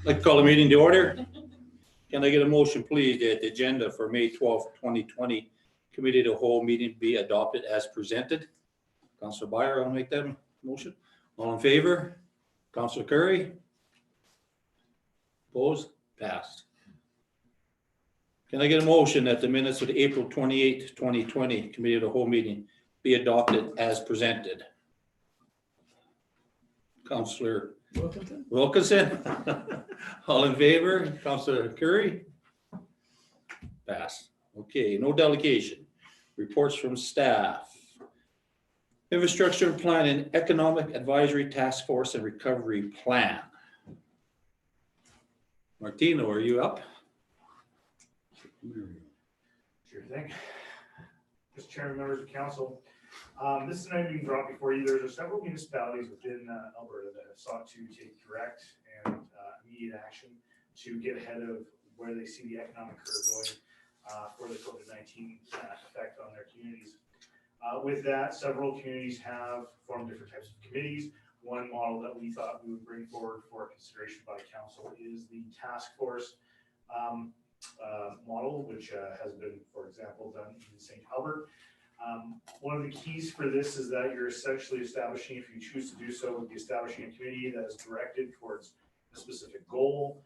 Like to call the meeting to order. Can I get a motion, please, that the agenda for May 12th, 2020 committee of the whole meeting be adopted as presented? Councillor Byer, I'll make that motion. All in favor? Councillor Curry? Opposed? Passed. Can I get a motion that the minutes of the April 28th, 2020 committee of the whole meeting be adopted as presented? Councillor Wilkinson. All in favor? Councillor Curry? Pass. Okay, no delegation. Reports from staff. Infrastructure Plan and Economic Advisory Task Force and Recovery Plan. Martino, are you up? Sure thing. Mr. Chairman, members of council, this is an item being brought before you. There are several municipalities within Alberta that have sought to take direct and immediate action to get ahead of where they see the economic curve going for the COVID-19 effect on their communities. With that, several communities have formed different types of committees. One model that we thought we would bring forward for consideration by council is the task force model, which has been, for example, done in St. Albert. One of the keys for this is that you're essentially establishing, if you choose to do so, would be establishing a committee that is directed towards a specific goal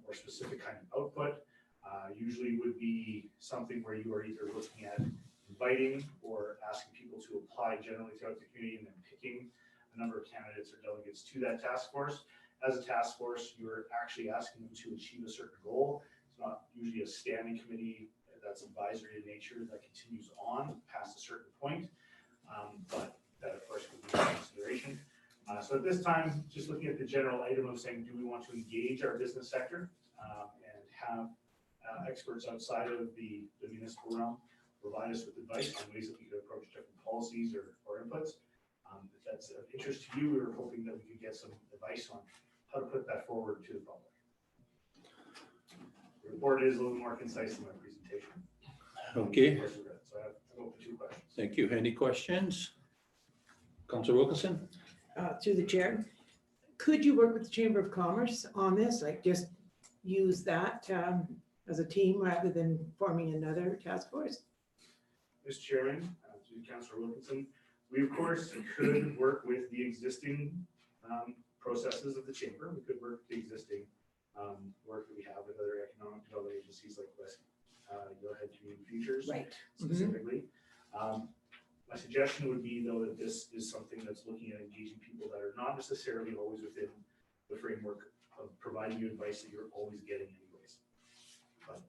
or specific kind of output. Usually would be something where you are either looking at inviting or asking people to apply generally throughout the community and then picking a number of candidates or delegates to that task force. As a task force, you're actually asking them to achieve a certain goal. It's not usually a standing committee that's advisory in nature that continues on past a certain point, but that of course would be a consideration. So at this time, just looking at the general item of saying, do we want to engage our business sector and have experts outside of the municipal realm provide us with advice on ways that we could approach different policies or inputs. If that's of interest to you, we were hoping that we could get some advice on how to put that forward to the public. The report is a little more concise than my presentation. Okay. So I have open 2 questions. Thank you. Any questions? Councillor Wilkinson? Through the chair, could you work with the Chamber of Commerce on this? Like just use that as a team rather than forming another task force? Mr. Chairman, to Councillor Wilkinson, we of course could work with the existing processes of the chamber. We could work with the existing work that we have with other economic development agencies like West Yellowhead Community Futures, Right. specifically. My suggestion would be, though, that this is something that's looking at engaging people that are not necessarily always within the framework of providing you advice that you're always getting anyways. But,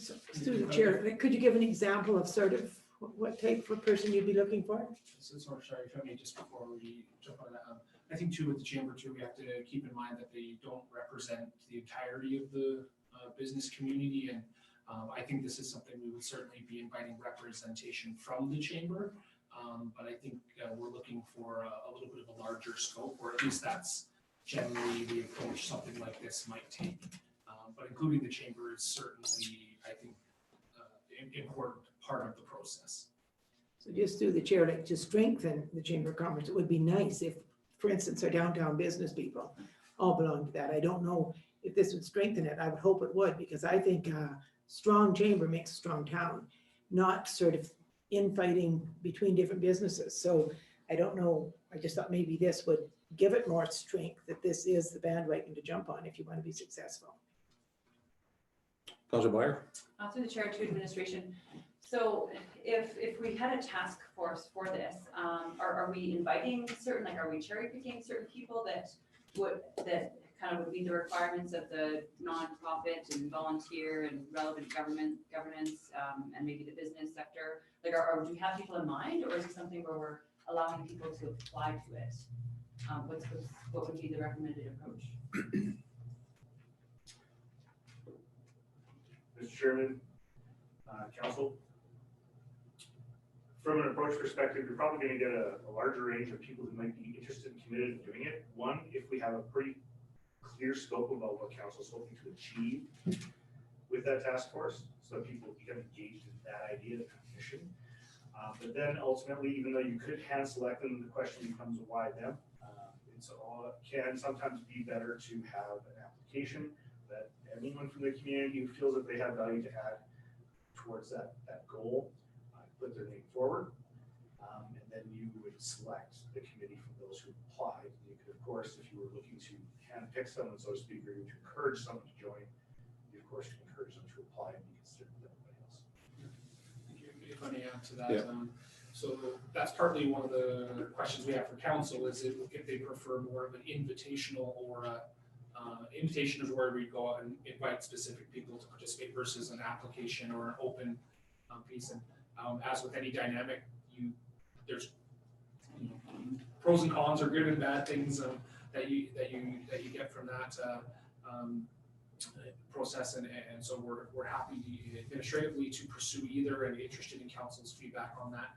So, through the chair, could you give an example of sort of what type of person you'd be looking for? So, sorry, if I may, just before we jump on that, I think too with the chamber too, we have to keep in mind that they don't represent the entirety of the business community, and I think this is something we would certainly be inviting representation from the chamber, but I think we're looking for a little bit of a larger scope, or at least that's generally the approach something like this might take. But including the chamber is certainly, I think, an important part of the process. So just through the chair, like to strengthen the Chamber of Commerce, it would be nice if, for instance, our downtown business people all belong to that. I don't know if this would strengthen it. I would hope it would, because I think a strong chamber makes a strong town, not sort of infighting between different businesses. So I don't know. I just thought maybe this would give it more strength, that this is the bandwagon to jump on if you want to be successful. Councillor Byer? Through the chair to administration. So if we had a task force for this, are we inviting certain, like, are we cherry picking certain people that kind of would meet the requirements of the nonprofit and volunteer and relevant governance, and maybe the business sector? Like, do we have people in mind, or is it something where we're allowing people to apply to it? What would be the recommended approach? Mr. Chairman, Council, from an approach perspective, you're probably going to get a larger range of people who might be interested and committed in doing it. One, if we have a pretty clear scope about what council is hoping to achieve with that task force, so that people become engaged in that idea, that mission. But then ultimately, even though you could hand select them, the question becomes why them. In so it can sometimes be better to have an application that anyone from the community who feels that they have value to add towards that goal, put their name forward. And then you would select the committee from those who applied. You could, of course, if you were looking to handpick someone, so to speak, or to encourage someone to join, you of course can encourage them to apply and be considered with everybody else. If I may add to that, Yeah. so that's partly one of the questions we have for council is if they prefer more of an invitational or invitation is where we go out and invite specific people to participate versus an application or an open piece. And as with any dynamic, there's pros and cons or good and bad things that you get from that process, and so we're happy administratively to pursue either and interested in council's feedback on that.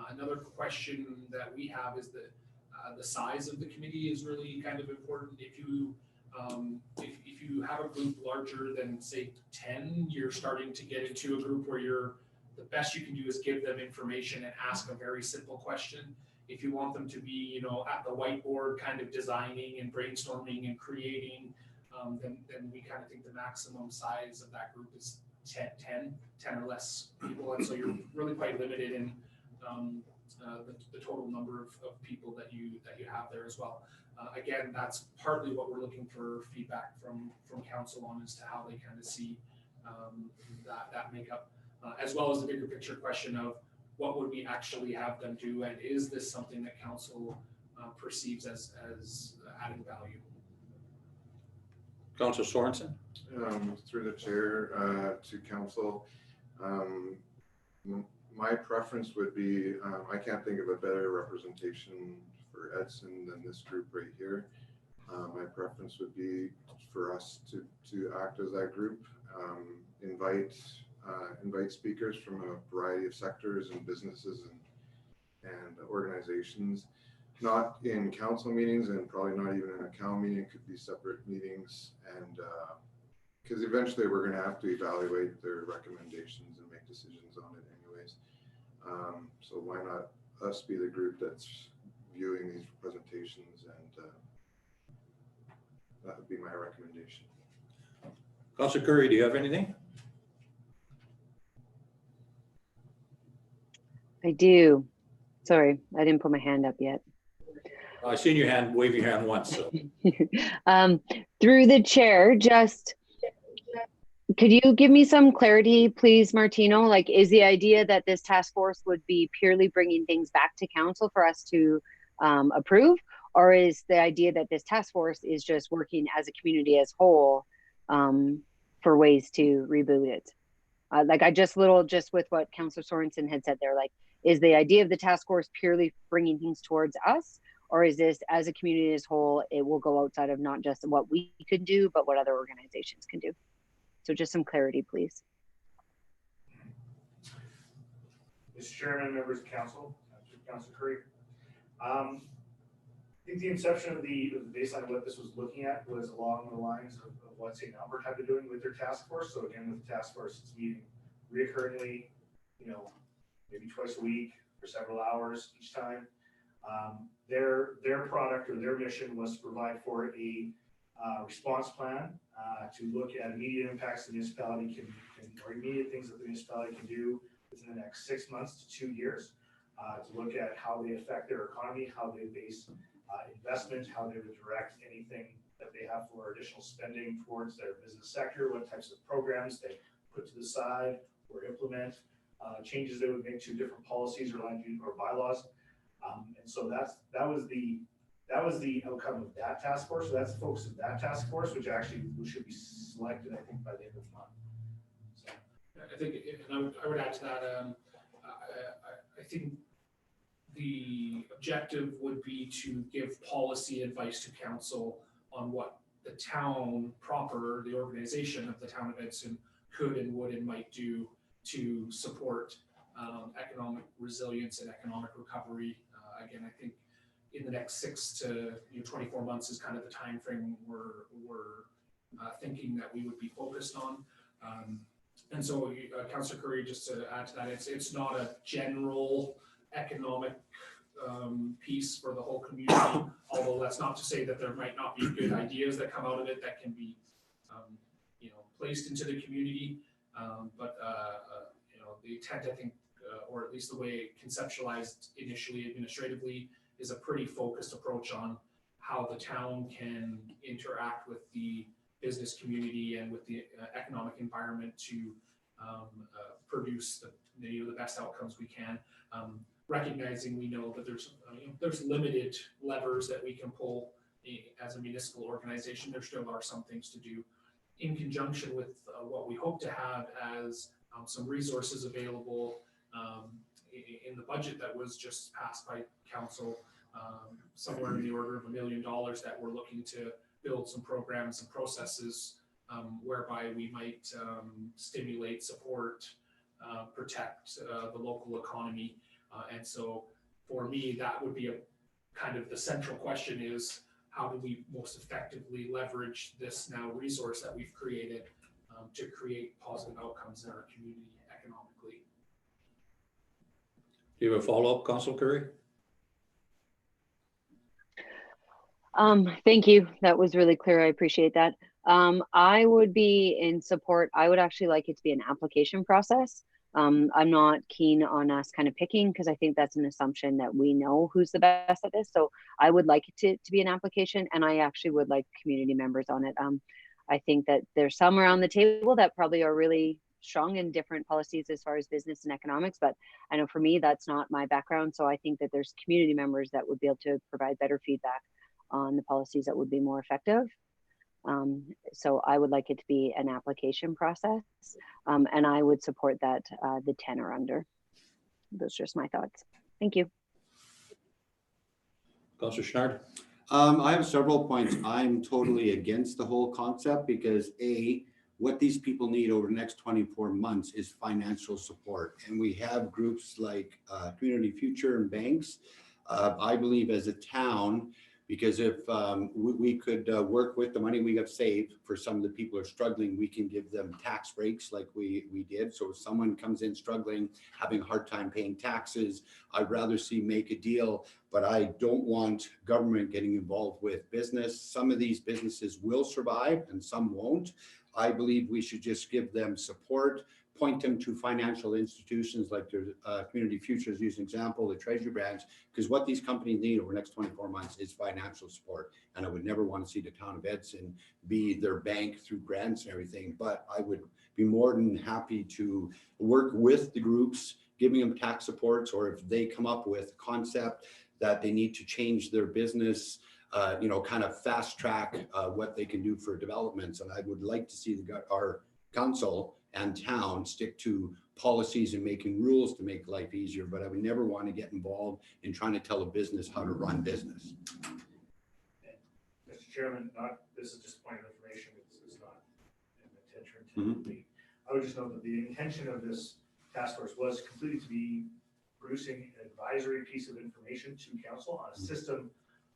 Another question that we have is the size of the committee is really kind of important. If you have a group larger than say 10, you're starting to get into a group where the best you can do is give them information and ask a very simple question. If you want them to be, at the whiteboard kind of designing and brainstorming and creating, then we kind of think the maximum size of that group is 10 or less people. And so you're really quite limited in the total number of people that you have there as well. Again, that's partly what we're looking for feedback from council on as to how they kind of see that makeup, as well as the bigger picture question of what would we actually have them do, and is this something that council perceives as adding value? Councillor Sorensen? Through the chair to council, my preference would be, I can't think of a better representation for Edson than this group right here. My preference would be for us to act as that group, invite speakers from a variety of sectors and businesses and organizations, not in council meetings and probably not even in a COW meeting. It could be separate meetings, and because eventually we're going to have to evaluate their recommendations and make decisions on it anyways. So why not us be the group that's viewing these presentations, and that would be my recommendation. Councillor Curry, do you have anything? I do. Sorry, I didn't put my hand up yet. I seen your hand, wave your hand once. So. Through the chair, just could you give me some clarity, please, Martino? Like, is the idea that this task force would be purely bringing things back to council for us to approve? Or is the idea that this task force is just working as a community as whole for ways to reboot it? Like just with what Councillor Sorensen had said there, like, is the idea of the task force purely bringing things towards us? Or is this as a community as whole, it will go outside of not just what we could do, but what other organizations can do? So just some clarity, please. Mr. Chairman, members of council, Councillor Curry. I think the inception of the baseline of what this was looking at was along the lines of what St. Albert had been doing with their task force. So again, with the task force, it's meeting reoccurringly, maybe twice a week for several hours each time. Their product or their mission was to provide for a response plan to look at immediate impacts the municipality can or immediate things that the municipality can do within the next 6 months to 2 years, to look at how they affect their economy, how they base investment, how they would direct anything that they have for additional spending towards their business sector, what types of programs they put to the side or implement, changes they would make to different policies or land use or bylaws. And so that was the outcome of that task force. So that's the focus of that task force, which actually should be selected, I think, by the end of the month. So. I think, and I would add to that, I think the objective would be to give policy advice to council on what the town proper, the organization of the town of Edson could and would and might do to support economic resilience and economic recovery. Again, I think in the next 6 to 24 months is kind of the time frame we're thinking that we would be focused on. And so, Councillor Curry, just to add to that, it's not a general economic piece for the whole community, although that's not to say that there might not be good ideas that come out of it that can be, placed into the community. But the intent, I think, or at least the way conceptualized initially administratively, is a pretty focused approach on how the town can interact with the business community and with the economic environment to produce the best outcomes we can. Recognizing we know that there's limited levers that we can pull as a municipal organization. There still are some things to do in conjunction with what we hope to have as some resources available in the budget that was just passed by council, somewhere in the order of $1 million that we're looking to build some programs and processes whereby we might stimulate, support, protect the local economy. And so for me, that would be a kind of the central question is, how do we most effectively leverage this now resource that we've created to create positive outcomes in our community economically? Do you have a follow-up, Councilor Curry? Thank you. That was really clear. I appreciate that. I would be in support. I would actually like it to be an application process. I'm not keen on us kind of picking, because I think that's an assumption that we know who's the best at this. So I would like it to be an application, and I actually would like community members on it. I think that there's some around the table that probably are really strong in different policies as far as business and economics, but I know for me, that's not my background. So I think that there's community members that would be able to provide better feedback on the policies that would be more effective. So I would like it to be an application process, and I would support that the 10 or under. Those are just my thoughts. Thank you. Councilor Schnard? I have several points. I'm totally against the whole concept because what these people need over the next 24 months is financial support. And we have groups like Community Future and banks. I believe as a town, because if we could work with the money we have saved for some of the people who are struggling, we can give them tax breaks like we did. So if someone comes in struggling, having a hard time paying taxes, I'd rather see make a deal, but I don't want government getting involved with business. Some of these businesses will survive and some won't. I believe we should just give them support, point them to financial institutions like the Community Futures, use an example, the Treasury branch, because what these companies need over the next 24 months is financial support. And I would never want to see the town of Edson be their bank through grants and everything, but I would be more than happy to work with the groups, giving them tax supports, or if they come up with a concept that they need to change their business, kind of fast track what they can do for developments. And I would like to see our council and town stick to policies and making rules to make life easier, but I would never want to get involved in trying to tell a business how to run business. Mr. Chairman, this is just point of information, it's not an intention to be. I would just note that the intention of this task force was completely to be producing an advisory piece of information to council on a system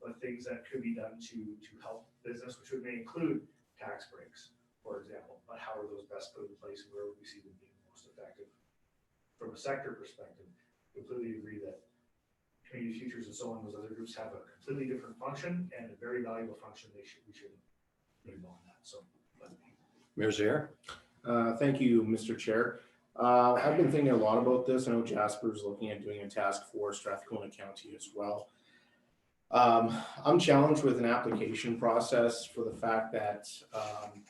of things that could be done to help business, which may include tax breaks, for example, but how are those best put in place and where would we see them being most effective? From a sector perspective, completely agree that Community Futures and so on, those other groups have a completely different function and a very valuable function. We should leave on that. So, Mayor Zaire? Thank you, Mr. Chair. I've been thinking a lot about this. I know Jasper's looking at doing a task force, Strathcona County as well. I'm challenged with an application process for the fact that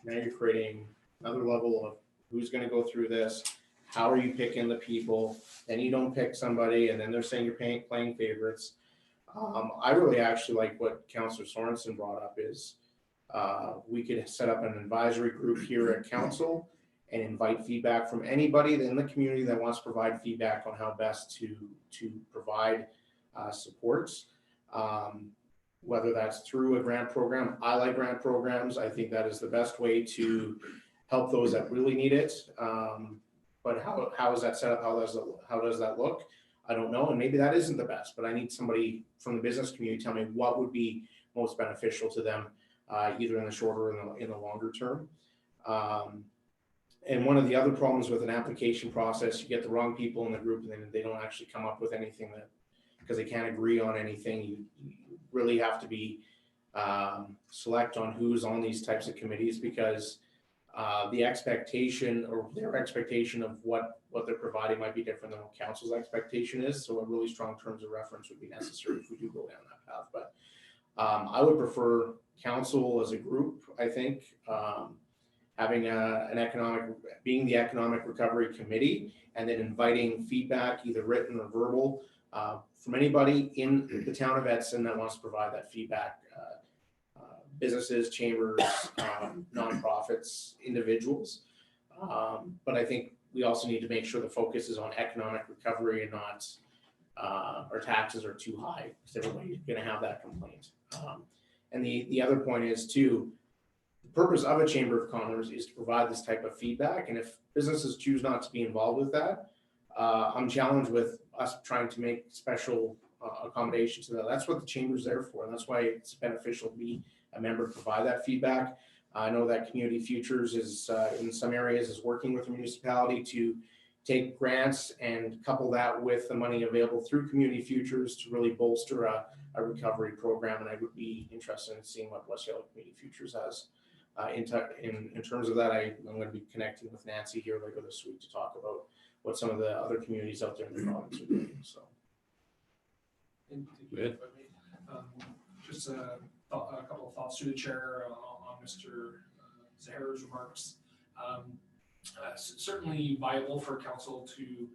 now you're creating another level of who's going to go through this. How are you picking the people? Then you don't pick somebody, and then they're saying you're playing favorites. I really actually like what Councillor Sorensen brought up is we could set up an advisory group here at council and invite feedback from anybody in the community that wants to provide feedback on how best to provide supports. Whether that's through a grant program. I like grant programs. I think that is the best way to help those that really need it. But how is that set up? How does that look? I don't know. And maybe that isn't the best, but I need somebody from the business community to tell me what would be most beneficial to them, either in the shorter or in the longer term. And one of the other problems with an application process, you get the wrong people in the group and then they don't actually come up with anything that because they can't agree on anything. You really have to be select on who's on these types of committees, because the expectation or their expectation of what they're providing might be different than what council's expectation is. So a really strong terms of reference would be necessary if we do go down that path. But I would prefer council as a group, I think, having being the economic recovery committee, and then inviting feedback, either written or verbal, from anybody in the town of Edson that wants to provide that feedback. Businesses, chambers, nonprofits, individuals. But I think we also need to make sure the focus is on economic recovery and not our taxes are too high, because everybody's going to have that complaint. And the other point is too, the purpose of a chamber of commerce is to provide this type of feedback. And if businesses choose not to be involved with that, I'm challenged with us trying to make special accommodations to that. That's what the chamber's there for. And that's why it's beneficial to be a member to provide that feedback. I know that Community Futures is in some areas is working with the municipality to take grants and couple that with the money available through Community Futures to really bolster a recovery program. And I would be interested in seeing what West Yellow Community Futures has. In terms of that, I'm going to be connecting with Nancy here later this week to talk about what some of the other communities out there in the province are doing. So, just a couple of thoughts to the chair on Mr. Zahara's remarks. Certainly viable for council to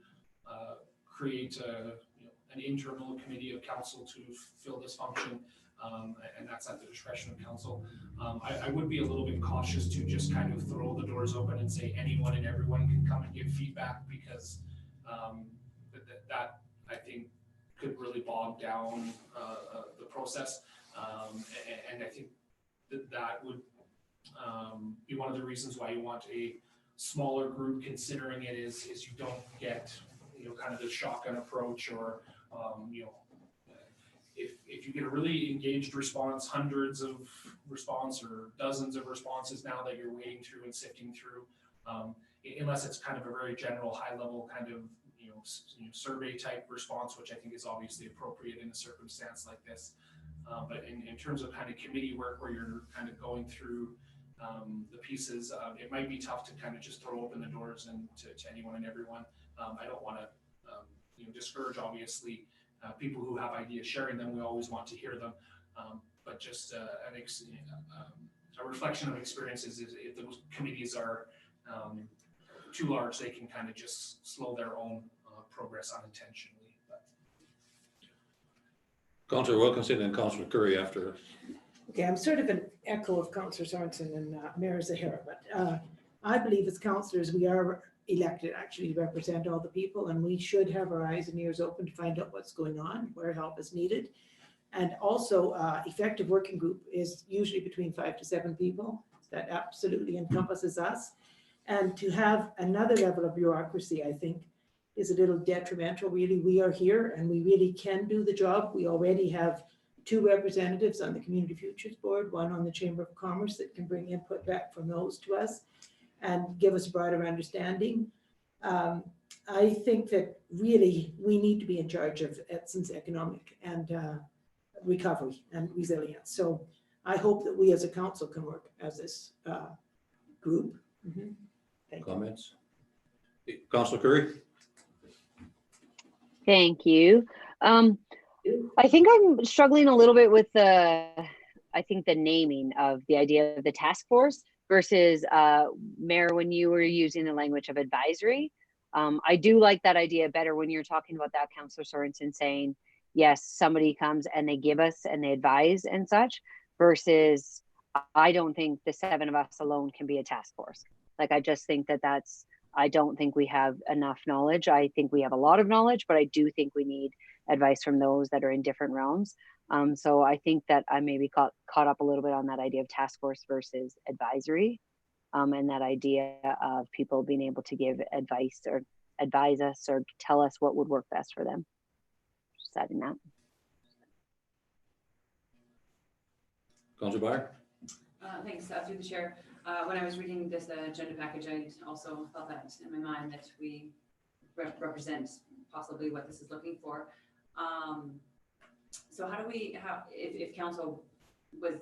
create an internal committee of council to fill this function, and that's at the discretion of council. I would be a little bit cautious to just kind of throw the doors open and say anyone and everyone can come and give feedback, because that I think could really bog down the process, and I think that would be one of the reasons why you want a smaller group. Considering it is you don't get kind of the shotgun approach, or if you get a really engaged response, hundreds of response or dozens of responses now that you're wading through and sifting through, unless it's kind of a very general high level kind of survey type response, which I think is obviously appropriate in a circumstance like this. But in terms of kind of committee work where you're kind of going through the pieces, it might be tough to kind of just throw open the doors and to anyone and everyone. I don't want to discourage, obviously, people who have ideas sharing them. We always want to hear them, but just a reflection of experiences is if those committees are too large, they can kind of just slow their own progress unintentionally. Councillor Wilkinson and Councillor Curry after. Okay, I'm sort of an echo of Councillor Sorensen and Mayor Zahara, but I believe as councillors we are elected actually to represent all the people, and we should have our eyes and ears open to find out what's going on, where help is needed. And also effective working group is usually between 5 to 7 people. That absolutely encompasses us. And to have another level of bureaucracy, I think, is a little detrimental. Really, we are here and we really can do the job. We already have 2 representatives on the Community Futures Board, 1 on the Chamber of Commerce that can bring input back from those to us and give us a broader understanding. I think that really we need to be in charge of Edson's economic and recovery and resilience. So I hope that we as a council can work as this group. Mm-hmm. Thank Comments? Councillor Curry? Thank you. I think I'm struggling a little bit with the naming of the idea of the task force versus Mayor, when you were using the language of advisory. I do like that idea better when you're talking about that, Councillor Sorensen, saying, yes, somebody comes and they give us and they advise and such, versus I don't think the 7 of us alone can be a task force. Like, I just think I don't think we have enough knowledge. I think we have a lot of knowledge, but I do think we need advice from those that are in different realms. So I think that I maybe caught up a little bit on that idea of task force versus advisory, and that idea of people being able to give advice or advise us or tell us what would work best for them. Just adding that. Councillor Byer? Thanks, through the chair. When I was reading this agenda package, I also felt that in my mind that we represent possibly what this is looking for. So how do we, if council was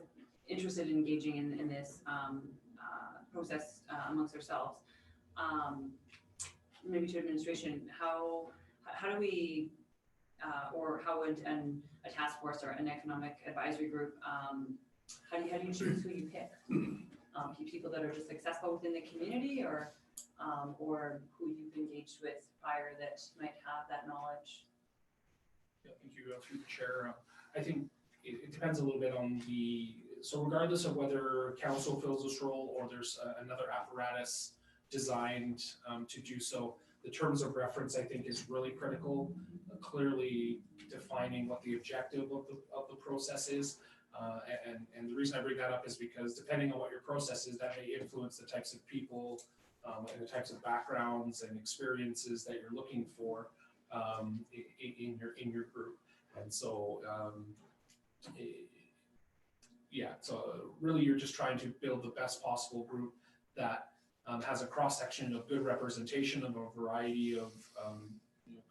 interested in engaging in this process amongst ourselves, maybe to administration, how do we, or how would a task force or an economic advisory group, how do you choose who you pick? People that are just successful within the community, or who you've engaged with prior that might have that knowledge? Yeah, thank you, through the chair. I think it depends a little bit on so regardless of whether council fills this role or there's another apparatus designed to do so, the terms of reference, I think, is really critical. Clearly defining what the objective of the process is. And the reason I bring that up is because depending on what your process is, that may influence the types of people and the types of backgrounds and experiences that you're looking for in your group. And so, so really you're just trying to build the best possible group that has a cross-section of good representation of a variety of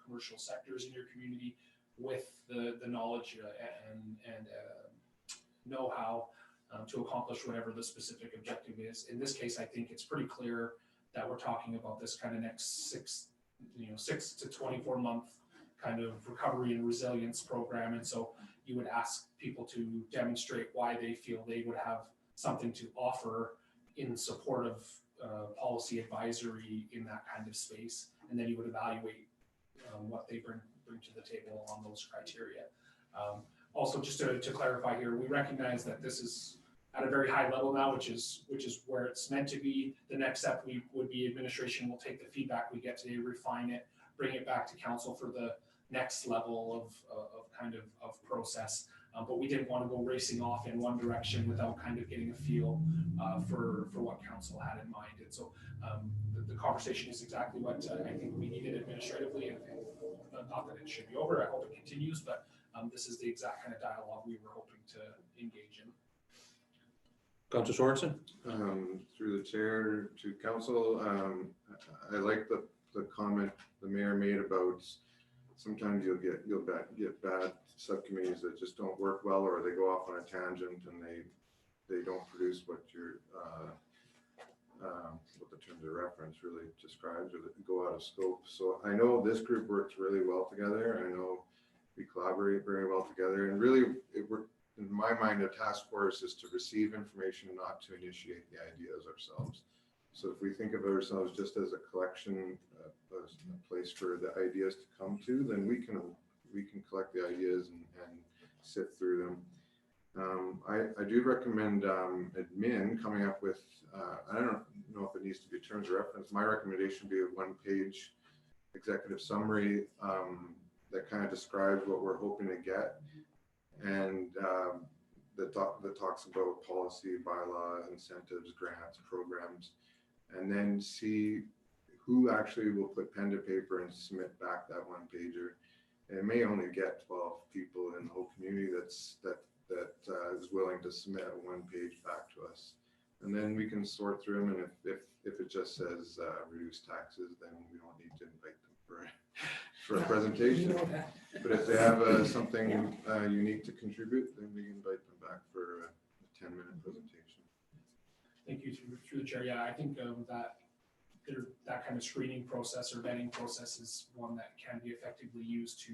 commercial sectors in your community with the knowledge and know-how to accomplish whatever the specific objective is. In this case, I think it's pretty clear that we're talking about this kind of next 6 to 24 month kind of recovery and resilience program. And so you would ask people to demonstrate why they feel they would have something to offer in support of policy advisory in that kind of space. And then you would evaluate what they bring to the table on those criteria. Also, just to clarify here, we recognize that this is at a very high level now, which is where it's meant to be. The next step would be administration will take the feedback we get today, refine it, bring it back to council for the next level of process. But we didn't want to go racing off in one direction without kind of getting a feel for what council had in mind. And so the conversation is exactly what I think we needed administratively, and not that it should be over. I hope it continues, but this is the exact kind of dialogue we were hoping to engage in. Councilor Sorensen? Through the chair to council, I like the comment the mayor made about sometimes you'll get bad subcommittees that just don't work well, or they go off on a tangent and they don't produce what what the terms of reference really describes, or that go out of scope. So I know this group works really well together. I know we collaborate very well together, and really in my mind, a task force is to receive information, not to initiate the ideas ourselves. So if we think of ourselves just as a collection, a place for the ideas to come to, then we can collect the ideas and sit through them. I do recommend admin coming up with, I don't know if it needs to be terms of reference. My recommendation would be a 1-page executive summary that kind of describes what we're hoping to get, and that talks about policy, bylaw, incentives, grants, programs, and then see who actually will put pen to paper and submit back that 1-pager. And it may only get 12 people in the whole community that is willing to submit a 1-page back to us. And then we can sort through them, and if it just says reduce taxes, then we don't need to invite them for a presentation. But if they have something unique to contribute, then we invite them back for a 10-minute presentation. Thank you, through the chair. Yeah, I think that kind of screening process or vetting process is one that can be effectively used to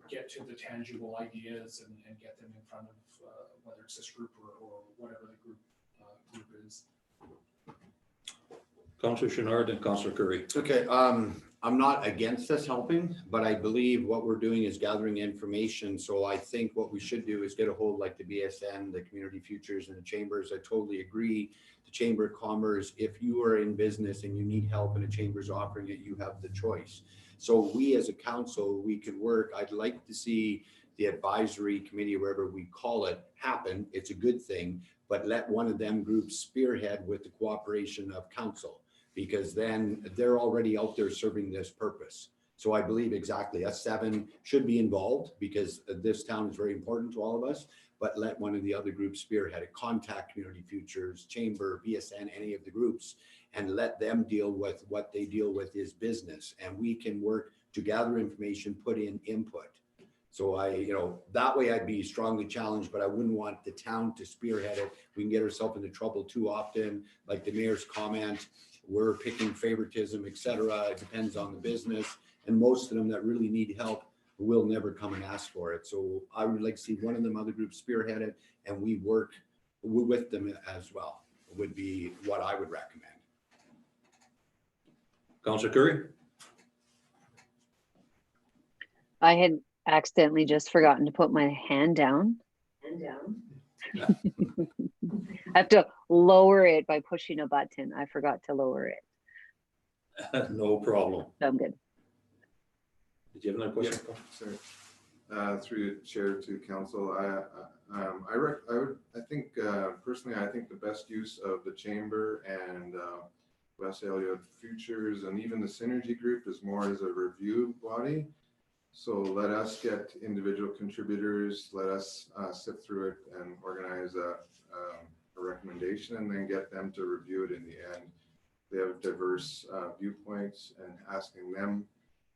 get to the tangible ideas and get them in front of whether it's this group or whatever the group is. Councilor Chenard and Councilor Curry. Okay, I'm not against us helping, but I believe what we're doing is gathering information. So I think what we should do is get a hold like the BSN, the Community Futures, and the chambers. I totally agree. The Chamber of Commerce, if you are in business and you need help and a chamber's offering it, you have the choice. So we as a council, we can work. I'd like to see the advisory committee, wherever we call it, happen. It's a good thing, but let one of them groups spearhead with the cooperation of council, because then they're already out there serving this purpose. So I believe exactly S7 should be involved because this town is very important to all of us, but let one of the other groups spearhead it. Contact Community Futures, Chamber, BSN, any of the groups, and let them deal with what they deal with is business. And we can work to gather information, put in input. So that way I'd be strongly challenged, but I wouldn't want the town to spearhead it. We can get ourselves into trouble too often, like the mayor's comment, we're picking favoritism, et cetera. It depends on the business. And most of them that really need help will never come and ask for it. So I would like to see one of them other groups spearhead it, and we work with them as well, would be what I would recommend. Councillor Curry? I had accidentally just forgotten to put my hand down. I have to lower it by pushing a button. I forgot to lower it. No problem. So I'm good. Did you have another question? Sorry. Through the chair to council, personally, I think the best use of the chamber and West Elliott Futures and even the Synergy Group is more as a review body. So let us get individual contributors, let us sift through it and organize a recommendation, and then get them to review it in the end. They have diverse viewpoints, and asking them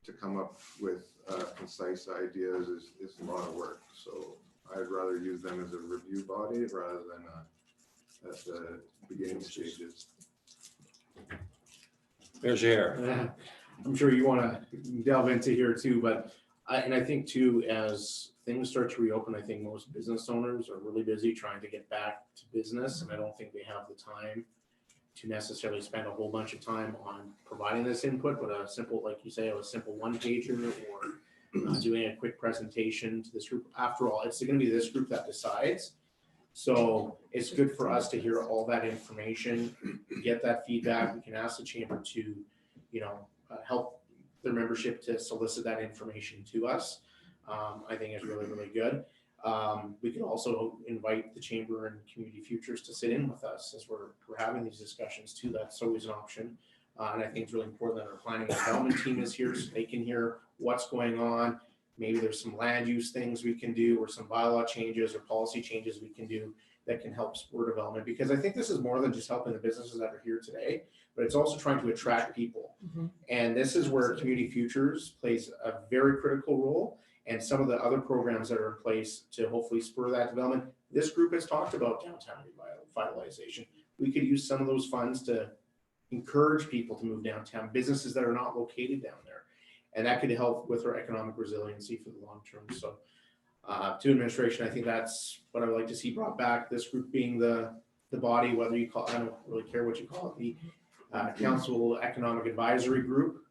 to come up with concise ideas is a lot of work. So I'd rather use them as a review body rather than at the beginning stages. There's your I'm sure you want to delve into here too, but I think too, as things start to reopen, I think most business owners are really busy trying to get back to business, and I don't think they have the time to necessarily spend a whole bunch of time on providing this input, but a simple, like you say, a simple one pager or doing a quick presentation to this group. After all, it's going to be this group that decides. So it's good for us to hear all that information, get that feedback. We can ask the chamber to, help their membership to solicit that information to us. I think is really, really good. We could also invite the chamber and Community Futures to sit in with us as we're having these discussions too. That's always an option. And I think it's really important that our planning and development team is here so they can hear what's going on. Maybe there's some land use things we can do, or some bylaw changes or policy changes we can do that can help spur development. Because I think this is more than just helping the businesses that are here today, but it's also trying to attract people. Mhm. And this is where Community Futures plays a very critical role, and some of the other programs that are in place to hopefully spur that development. This group has talked about downtown revitalization. We could use some of those funds to encourage people to move downtown, businesses that are not located down there. And that could help with our economic resiliency for the long term. So to administration, I think that's what I would like to see brought back. This group being the body, whether you call, I don't really care what you call it, the Council Economic Advisory Group.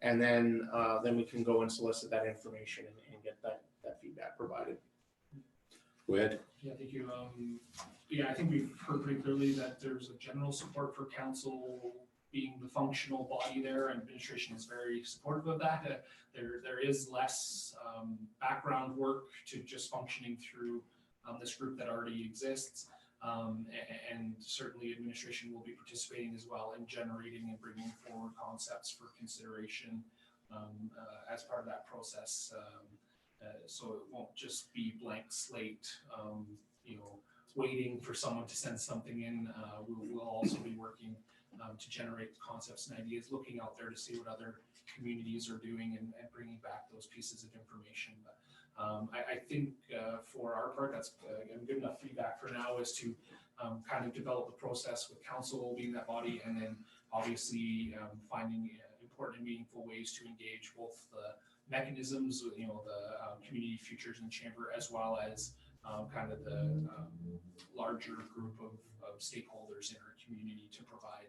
And then we can go and solicit that information and get that feedback provided. Go ahead. Yeah, thank you. I think we've heard pretty clearly that there's a general support for council being the functional body there, and administration is very supportive of that. There is less background work to just functioning through this group that already exists. And certainly administration will be participating as well in generating and bringing forward concepts for consideration as part of that process. So it won't just be blank slate, waiting for someone to send something in. We'll also be working to generate concepts and ideas, looking out there to see what other communities are doing and bringing back those pieces of information. But I think for our part, that's good enough feedback for now, is to kind of develop the process with council being that body, and then obviously finding important and meaningful ways to engage both the mechanisms, the Community Futures and Chamber, as well as kind of the larger group of stakeholders in our community to provide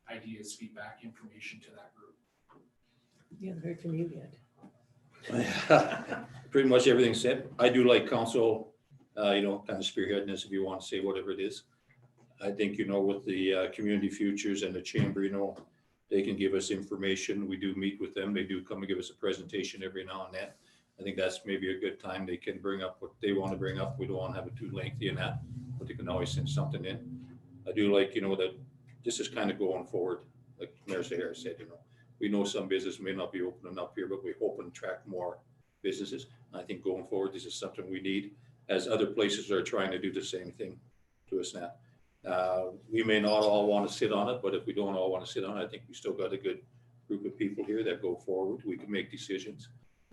ideas, feedback, information to that group. Yeah, very convenient. Pretty much everything said. I do like council, kind of spearheading this, if you want to say whatever it is. I think, with the Community Futures and the Chamber, they can give us information. We do meet with them. They do come and give us a presentation every now and then. I think that's maybe a good time. They can bring up what they want to bring up. We don't want to have it too lengthy in that, but they can always send something in. I do like, that this is kind of going forward. Like Mayor Sahara said, we know some business may not be opening up here, but we hope and attract more businesses. And I think going forward, this is something we need, as other places are trying to do the same thing to us now. We may not all want to sit on it, but if we don't all want to sit on it, I think we still got a good group of people here that go forward. We can make decisions.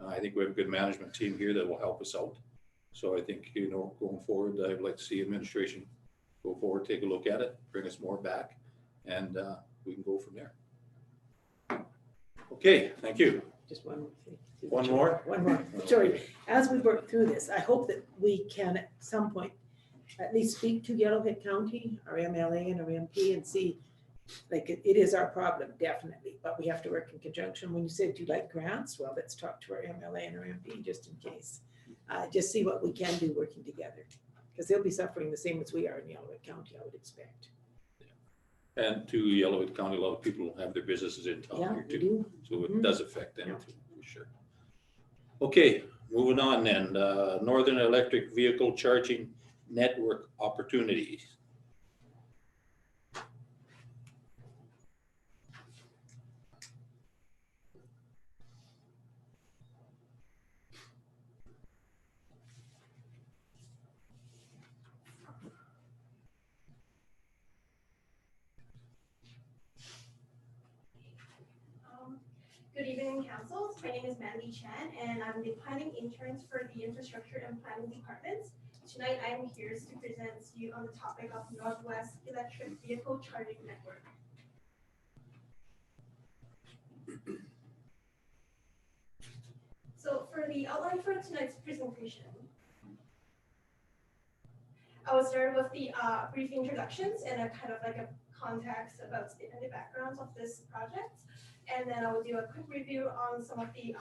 I think we have a good management team here that will help us out. So I think, going forward, I'd like to see administration go forward, take a look at it, bring us more back, and we can go from there. Okay, thank you. Just one more thing. One more? One more. Sorry. As we work through this, I hope that we can at some point at least speak to Yellowhead County, our MLA and our MP, and see, like, it is our problem, definitely, but we have to work in conjunction. When you said you like grants, well, let's talk to our MLA and our MP just in case. Just see what we can do working together, because they'll be suffering the same as we are in Yellowhead County, I would expect. And to Yellowhead County, a lot of people have their businesses in town Yeah, here we too. do. So it Mhm. does affect them Yeah. too, for sure. Okay, moving on then, Northern Electric Vehicle Charging Network Opportunities. Good evening, council. My name is Mandy Chan, and I'm the planning intern for the infrastructure and planning departments. Tonight, I'm here to present to you on the topic of Northwest Electric Vehicle Charging Network. So for the outline for tonight's presentation, I will start with the brief introductions and a kind of like a context about the backgrounds of this project. And then I will do a quick review on some of the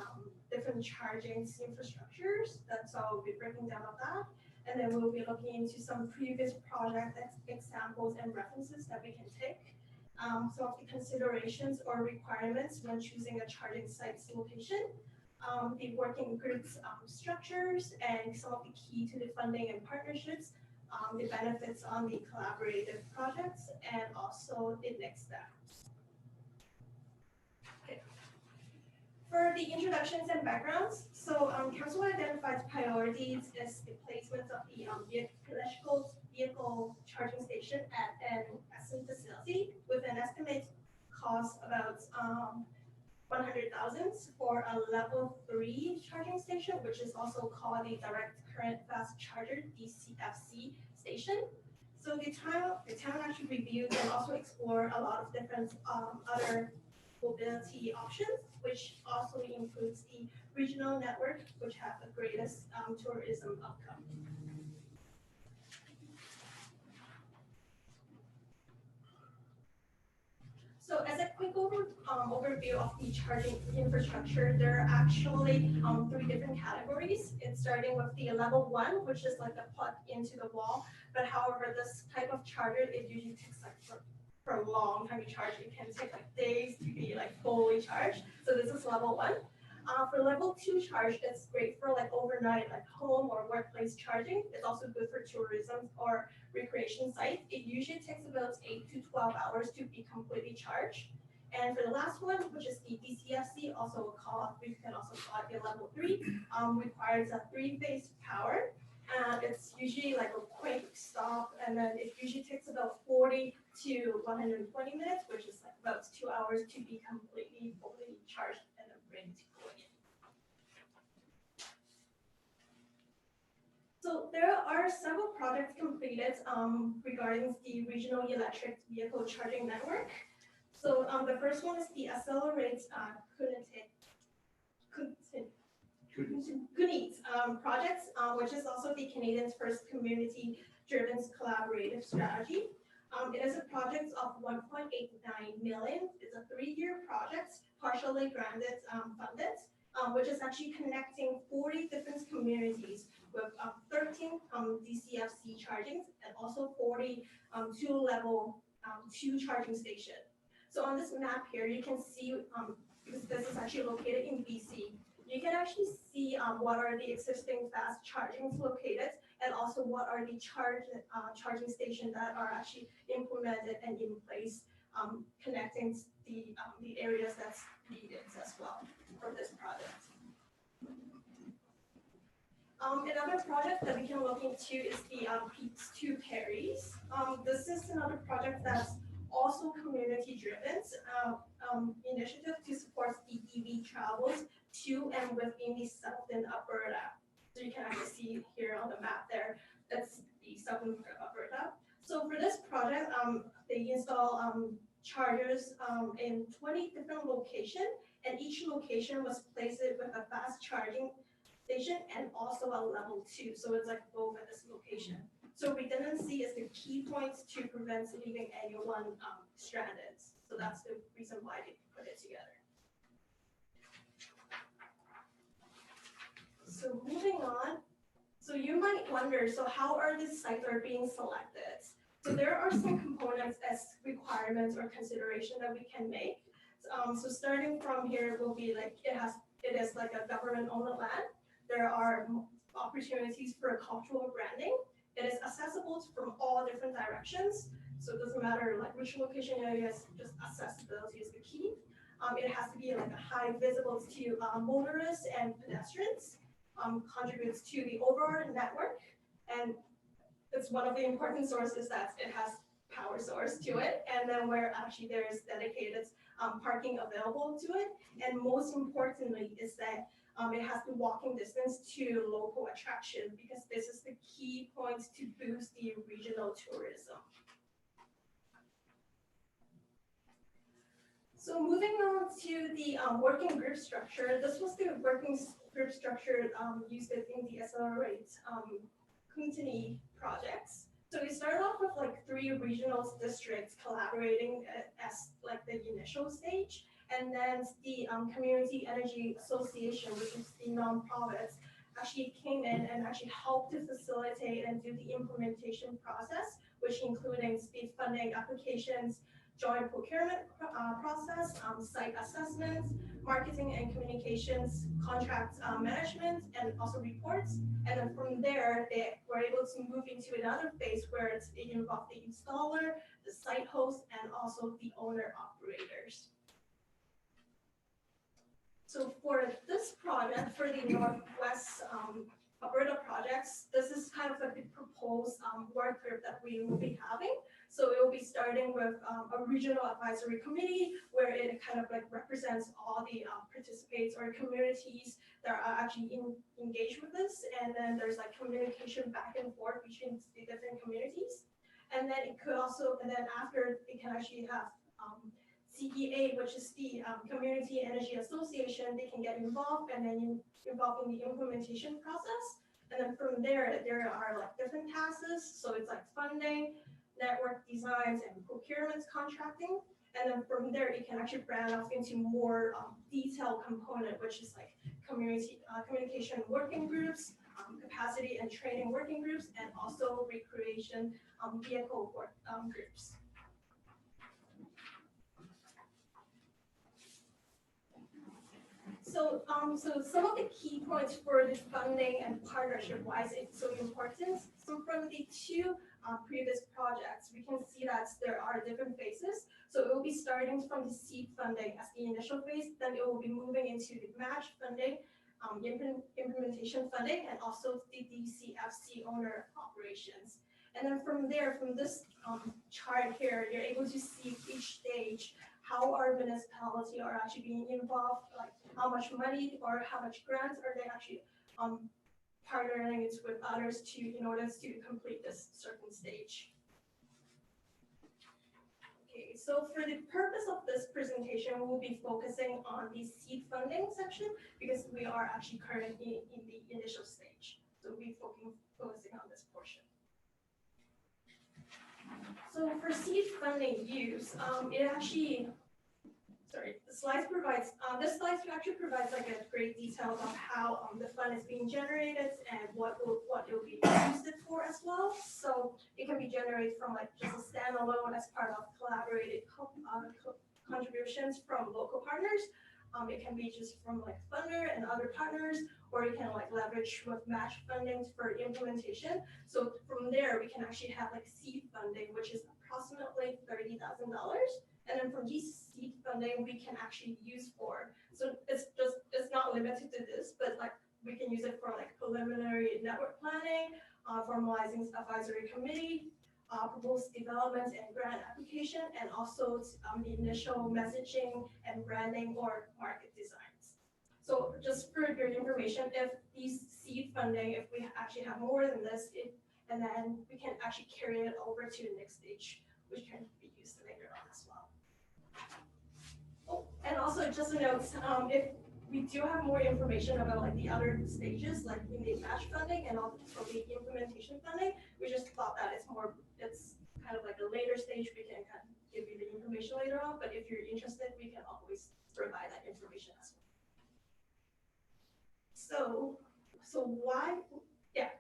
different charging infrastructures. That's how I'll be breaking down of that. And then we'll be looking into some previous project examples and references that we can take. Some of the considerations or requirements when choosing a charging site's location. The working groups structures and some of the key to the funding and partnerships. The benefits on the collaborative projects and also the next steps. For the introductions and backgrounds, so council identified priorities as the placement of the electrical vehicle charging station at an Edson facility with an estimated cost about 100,000 for a level 3 charging station, which is also called the direct current fast charger DCFC station. So the town actually reviewed and also explored a lot of different other mobility options, which also includes the regional network, which have the greatest tourism outcome. So as a quick overview of the charging infrastructure, there are actually 3 different categories. It's starting with the level 1, which is like a plug into the wall. But however, this type of charger, it usually takes like for a long time to charge. It can take like days to be like fully charged. So this is level 1. For level 2 charge, it's great for like overnight, like home or workplace charging. It's also good for tourism or recreation sites. It usually takes about 8 to 12 hours to be completely charged. And for the last one, which is the DCFC, we can also call it the level 3, requires a 3-phase power. It's usually like a quick stop, and then it usually takes about 40 to 120 minutes, which is like about 2 hours to be completely fully charged and then ready to go again. So there are several projects completed regarding the regional electric vehicle charging network. So the first one is the Accelerate Goonies project, which is also the Canadian's first community-driven collaborative strategy. It is a project of 1.89 million. It's a 3-year project, partially granted funded, which is actually connecting 40 different communities with 13 DCFC charging and also 40 level 2 charging stations. So on this map here, you can see, because this is actually located in BC, you can actually see what are the existing fast chargings located and also what are the charging stations that are actually implemented and in place, connecting the areas that's needed as well for this project. Another project that we can look into is the Peaks to Perry's. This is another project that's also community-driven initiative to support the EV travels to to and within the southern Alberta. So you can actually see here on the map there, that's the southern Alberta. So for this project, they install chargers in 20 different locations, and each location was placed with a fast charging station and also a level 2. So it's like both at this location. So redundancy is the key points to prevent leaving anyone stranded. So that's the reason why they put it together. So moving on, so you might wonder, so how are these sites are being selected? So there are some components as requirements or consideration that we can make. So starting from here will be like, it is like a government-owned land. There are opportunities for cultural branding. It is accessible from all different directions. So it doesn't matter like which location it is, just accessibility is the key. It has to be like a high visibility to motorists and pedestrians, contributes to the overall network. And it's one of the important sources that it has power source to it. And then where actually there is dedicated parking available to it. And most importantly is that it has the walking distance to local attraction, because this is the key point to boost the regional tourism. So moving on to the working group structure, this was the working group structure used in the Accelerate community projects. So we started off with like 3 regional districts collaborating as like the initial stage. And then the Community Energy Association, which is the nonprofits, actually came in and actually helped to facilitate and do the implementation process, which including speed funding applications, joint procurement process, site assessments, marketing and communications, contract management, and also reports. And then from there, they were able to move into another phase where it involved the installer, the site host, and also the owner operators. So for this project, for the Northwest Alberta projects, this is kind of like the proposed work group that we will be having. So it will be starting with a regional advisory committee where it kind of like represents all the participants or communities that are actually engaged with this. And then there's like communication back and forth between the different communities. And then it could also, and then after it can actually have CEA, which is the Community Energy Association, they can get involved and then involved in the implementation process. And then from there are like different tasks. So it's like funding, network designs, and procurement contracting. And then from there, it can actually branch off into more detailed component, which is like communication working groups, capacity and training working groups, and also recreation vehicle work groups. So, so some of the key points for this funding and partnership wise, it's so important. So from the 2 previous projects, we can see that there are different phases. So it will be starting from the seed funding as the initial phase, then it will be moving into the match funding, implementation funding, and also the DCFC owner operations. And then from there, from this chart here, you're able to see each stage how our municipality are actually being involved, like how much money or how much grants are they actually partnering with others in order to complete this certain stage. Okay, so for the purpose of this presentation, we'll be focusing on the seed funding section because we are actually currently in the initial stage. So we'll be focusing on this portion. So for seed funding use, it actually, the slides provides, this slide actually provides like a great detail of how the fund is being generated and what it will be used for as well. So it can be generated from like just a standalone as part of collaborated contributions from local partners. It can be just from like funder and other partners, or you can like leverage with match funding for implementation. So from there, we can actually have like seed funding, which is approximately $30,000. And then from these seed funding, we can actually use for, so it's not limited to this, but like we can use it for like preliminary network planning, formalizing advisory committee, proposed development and grant application, and also the initial messaging and branding or market designs. So just for your information, if these seed funding, if we actually have more than this, and then we can actually carry it over to the next stage, which can be used later on as well. Oh, and also just a note, if we do have more information about like the other stages, like we need match funding and also the implementation funding, we just thought that it's kind of like a later stage, we can kind of give you the information later on, but if you're interested, we can always provide that information as well.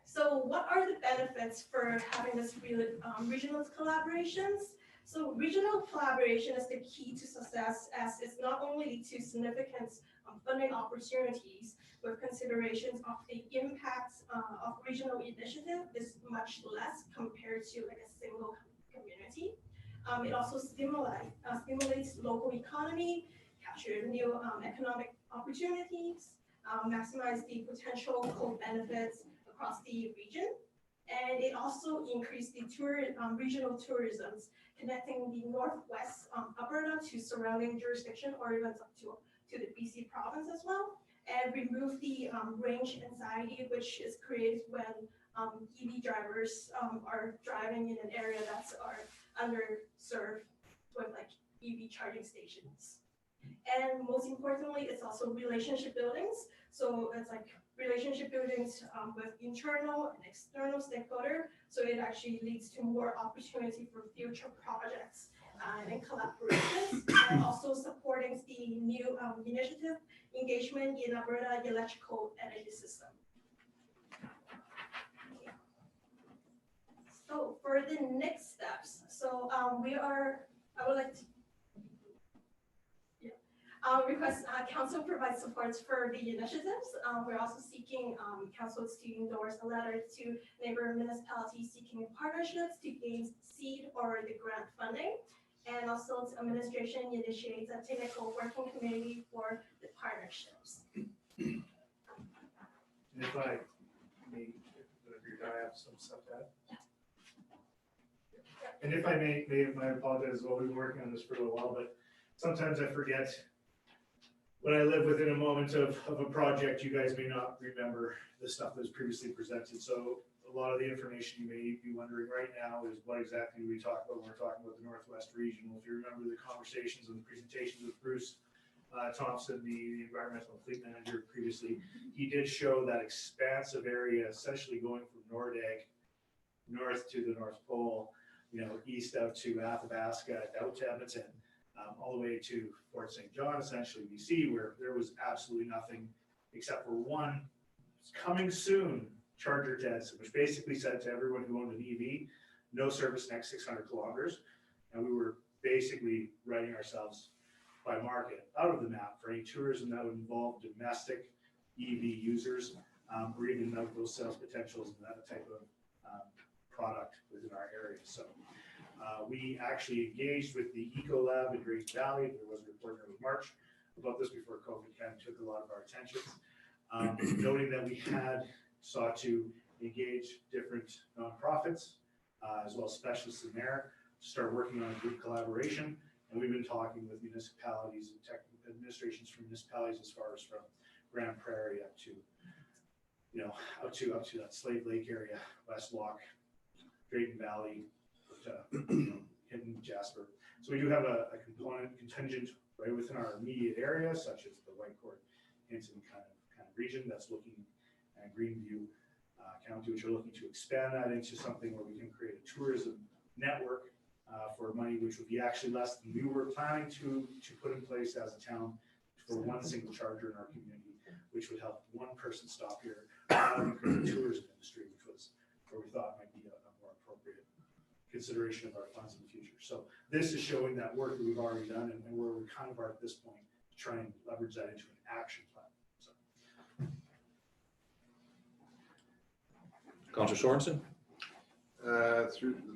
So what are the benefits for having this regional collaborations? So regional collaboration is the key to success, as it's not only lead to significant funding opportunities with considerations of the impacts of regional initiative is much less compared to like a single community. It also stimulates local economy, capture new economic opportunities, maximize the potential co-benefits across the region. And it also increased the regional tourism, connecting the Northwest Alberta to surrounding jurisdiction or even up to the BC province as well, and remove the range anxiety which is created when EV drivers are driving in an area that's underserved with like EV charging stations. And most importantly, it's also relationship buildings. So it's like relationship buildings with internal and external stakeholder. So it actually leads to more opportunity for future projects and collaborations, and also supporting the new initiative engagement in Alberta electrical energy system. So for the next steps, so I would like to request council provide supports for the initiatives. We're also seeking councils to endorse a letter to neighbor municipalities seeking partnerships to gain seed or the grant funding. And also administration initiates a technical working committee for the partnerships. And if I may, I have some stuff to add. And if I may I apologize, I've been working on this for a little while, but sometimes I forget. When I live within a moment of a project, you guys may not remember the stuff that was previously presented. So a lot of the information you may be wondering right now is what exactly we talk about when we're talking about the Northwest region. If you remember the conversations and the presentations with Bruce Thompson, the environmental fleet manager previously, he did show that expansive area essentially going from Nordegg north to the North Pole, east out to Athabasca, out to Edson, all the way to Fort St. John, essentially BC, where there was absolutely nothing except for one coming soon charger to Edson, which basically said to everyone who owned an EV, no service next 600 kilometers. And we were basically writing ourselves by market out of the map for any tourism that would involve domestic EV users, or even those sales potentials and that type of product within our area. So we actually engaged with the Eco Lab in Great Valley. There was a report in March about this before COVID kind of took a lot of our attention. Noting that we had sought to engage different nonprofits, as well as specialists in there, start working on a group collaboration. And we've been talking with municipalities and tech administrations from municipalities as far as from Grand Prairie up to, up to that Slave Lake area, West Walk, Drayton Valley, Hinton, Jasper. So we do have a contingent right within our immediate area, such as the Whitecourt, Hinton kind of region that's looking at Greenview County, which are looking to expand that into something where we can create a tourism network for money, which would be actually less than we were planning to put in place as a town for one single charger in our community, which would help one person stop here, the tourism industry, which was where we thought might be a more appropriate consideration of our funds in the future. So this is showing that work that we've already done and where we kind of are at this point to try and leverage that into an action plan. So. Councillor Sorensen?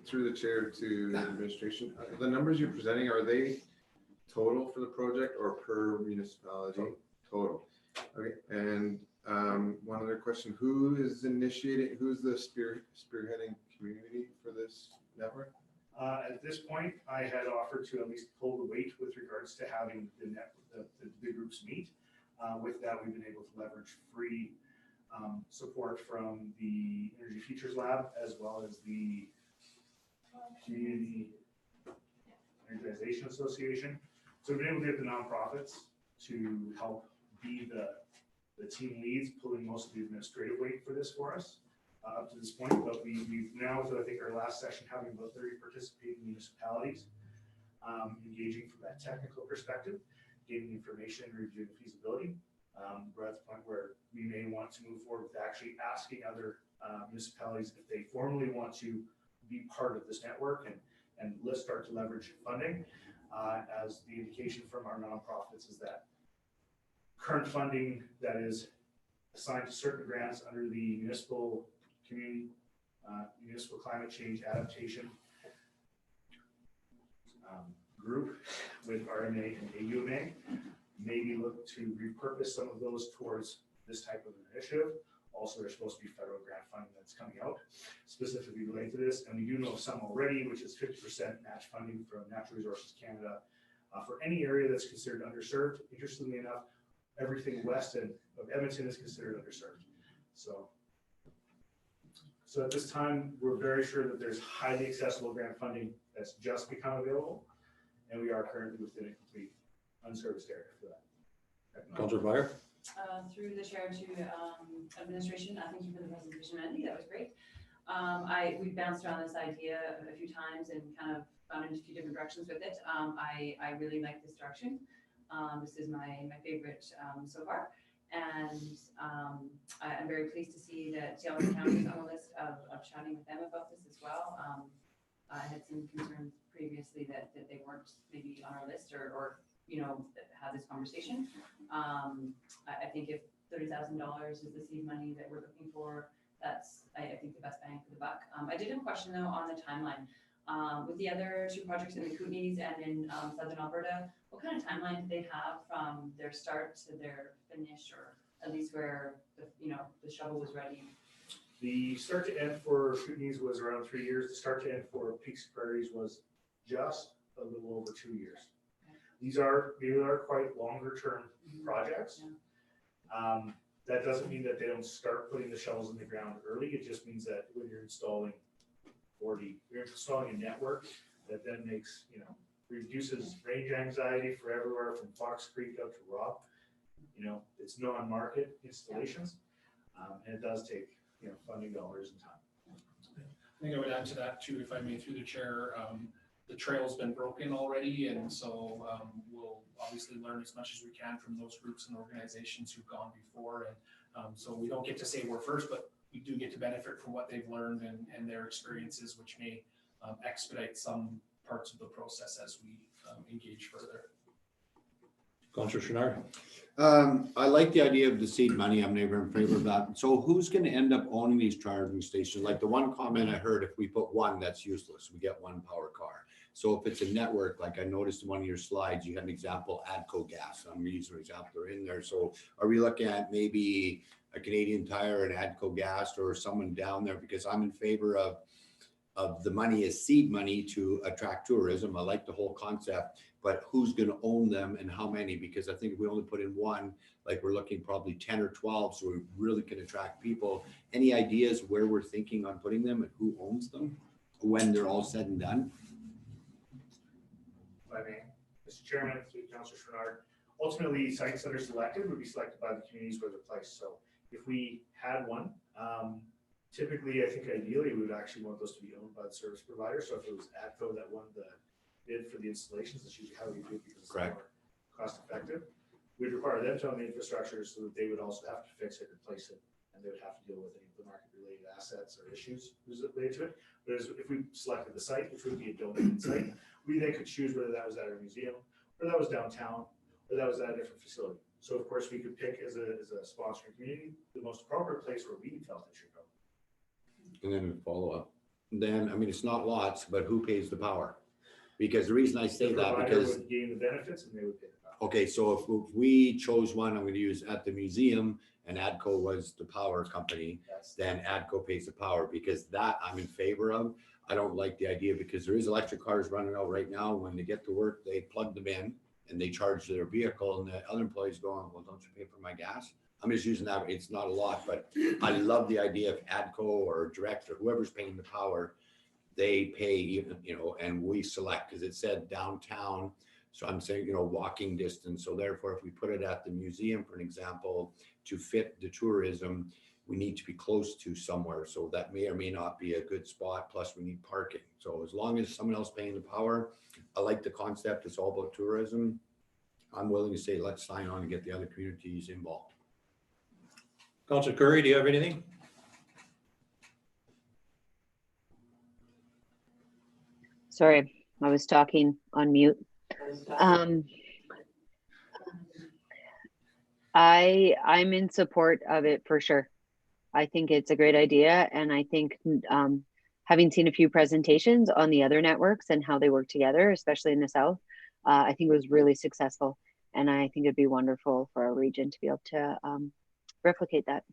Through the chair to the administration, the numbers you're presenting, are they total for the project or per municipality? Total. Okay, and one other question, who is initiating, who's the spearheading community for this network? At this point, I had offered to at least pull the weight with regards to having the groups meet. With that, we've been able to leverage free support from the Energy Features Lab as well as the Community Energization Association. So we've been able to get the nonprofits to help be the team leads, pulling most of the administrative weight for this for us up to this point. But we've now, so I think our last session, having about 30 participating municipalities engaging from that technical perspective, gaining information and reviewing feasibility. We're at the point where we may want to move forward with actually asking other municipalities if they formally want to be part of this network, and let's start to leverage funding. As the indication from our nonprofits is that current funding that is assigned to certain grants under the municipal community, municipal climate change adaptation group with RMA and AUMA, maybe look to repurpose some of those towards this type of initiative. Also, there's supposed to be federal grant funding that's coming out specifically related to this. And we do know of some already, which is 50% match funding from Natural Resources Canada for any area that's considered underserved. Interestingly enough, everything west of Edmonton is considered underserved. So at this time, we're very sure that there's highly accessible grant funding that's just become available. And we are currently within a complete unserviced area for that. Councillor Byer? Through the chair to administration, thank you for the presentation, Andy, that was great. We bounced around this idea a few times and kind of gone into a few different directions with it. I really like this direction. This is my favorite so far. And I'm very pleased to see that Yellow County is on the list of chatting with them about this as well. I had some concerns previously that they weren't maybe on our list or you know, have this conversation. I think if $30,000 is the seed money that we're looking for, that's, I think, the best bang for the buck. I did have a question though on the timeline. With the other two projects in the Kootenays and in Southern Alberta, what kind of timeline do they have from their start to their finish, or at least where the shovel was ready? The start to end for Kootenays was around 3 years. The start to end for Peaks Prairies was just a little over 2 years. They are quite longer term projects. Yeah. That doesn't mean that they don't start putting the shovels in the ground early. It just means that when you're installing you're installing a network that then makes, reduces range anxiety for everywhere from Fox Creek up to Rob. It's non-market installations, and it does take, funding dollars and time. I think I would add to that too, if I may, through the chair. The trail's been broken already, and so we'll obviously learn as much as we can from those groups and organizations who've gone before. And so we don't get to say we're first, but we do get to benefit from what they've learned and their experiences, which may expedite some parts of the process as we engage further. Councillor Chenard? I like the idea of the seed money. I'm never in favor of that. So who's going to end up owning these charging stations? Like the one comment I heard, if we put one, that's useless. We get one power car. So if it's a network, like I noticed in one of your slides, you had an example, ADCO gas. I'm using an example, they're in there. So are we looking at maybe a Canadian Tire and ADCO gas or someone down there? Because I'm in favor of the money as seed money to attract tourism. I like the whole concept, but who's going to own them and how many? Because I think if we only put in one, like we're looking probably 10 or 12, so we really can attract people. Any ideas where we're thinking on putting them and who owns them when they're all said and done? If I may, Mr. Chairman, through Councillor Chenard, ultimately sites that are selected would be selected by the communities where they're placed. So if we had one, typically, I think ideally we would actually want those to be owned by the service provider. So if it was ADCO that won the bid for the installations, that's usually how we do it because it's more cost effective. We'd require them to own the infrastructure so that they would also have to fix it, replace it, and they would have to deal with any of the market related assets or issues related to it. But if we selected the site, which would be a donated site, we then could choose whether that was at our museum, or that was downtown, or that was at a different facility. So of course we could pick as a sponsoring community the most appropriate place where we felt it should go. And then follow up. Then, I mean, it's not lots, but who pays the power? Because the reason I say that, because would gain the benefits and they would pay the power. Okay, so if we chose one, I'm going to use at the museum and ADCO was the power company, then ADCO pays the power, because that I'm in favor of. I don't like the idea because there is electric cars running out right now. When they get to work, they plug them in and they charge their vehicle, and the other employees going, well, don't you pay for my gas? I'm just using that, it's not a lot, but I love the idea of ADCO or Direct or whoever's paying the power, they pay even, and we select, because it said downtown. So I'm saying, walking distance. So therefore, if we put it at the museum, for an example, to fit the tourism, we need to be close to somewhere. So that may or may not be a good spot. Plus we need parking. So as long as someone else paying the power, I like the concept. It's all about tourism. I'm willing to say, let's sign on and get the other communities involved. Councilor Curry, do you have anything? Sorry, I was talking on mute. I'm in support of it for sure. I think it's a great idea, and I think having seen a few presentations on the other networks and how they work together, especially in the South, I think it was really successful, and I think it'd be wonderful for our region to be able to replicate that.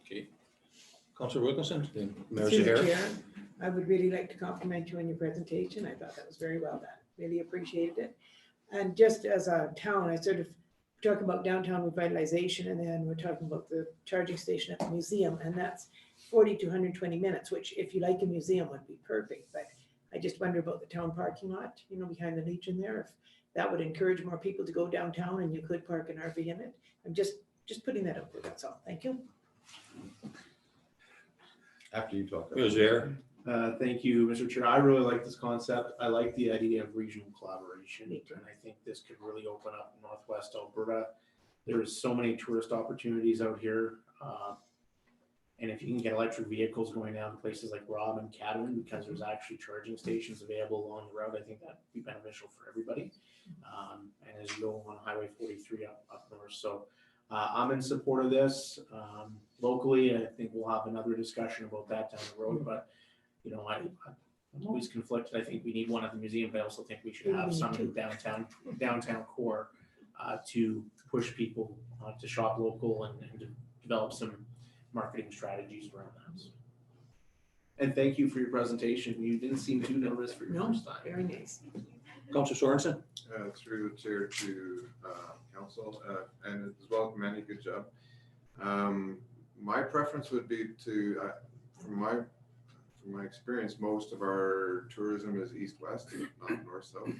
Okay. Councilor Wilkinson, then Mayor Through the Zahara. chair, I would really like to compliment you on your presentation. I thought that was very well done. Really appreciated it. And just as a town, I sort of talk about downtown revitalization, and then we're talking about the charging station at the museum, and that's 40 to 120 minutes, which if you like a museum would be perfect. But I just wonder about the town parking lot, behind the Legion there, if that would encourage more people to go downtown and you could park an RV in it. I'm just putting that out there, that's all. Thank you. After you talk. Mayor Zahara. Thank you, Mr. Chair. I really like this concept. I like the idea of regional collaboration, Me too. and I think this could really open up Northwest Alberta. There's so many tourist opportunities out here, and if you can get electric vehicles going down to places like Robb and Cadogan, because there's actually charging stations available along the route, I think that'd be beneficial for everybody. And as you go on Highway 43 up north, so I'm in support of this. Locally, I think we'll have another discussion about that down the road, but I'm always conflicted. I think we need one at the museum, but I also think we should have some in downtown core to push people to shop local and to develop some marketing strategies around that. And thank you for your presentation. You didn't seem too nervous for your first time. Very nice. Councilor Sorensen. Through the chair to council, and as well, Manny, good job. My preference would be to, from my experience, most of our tourism is east-west, not north-south.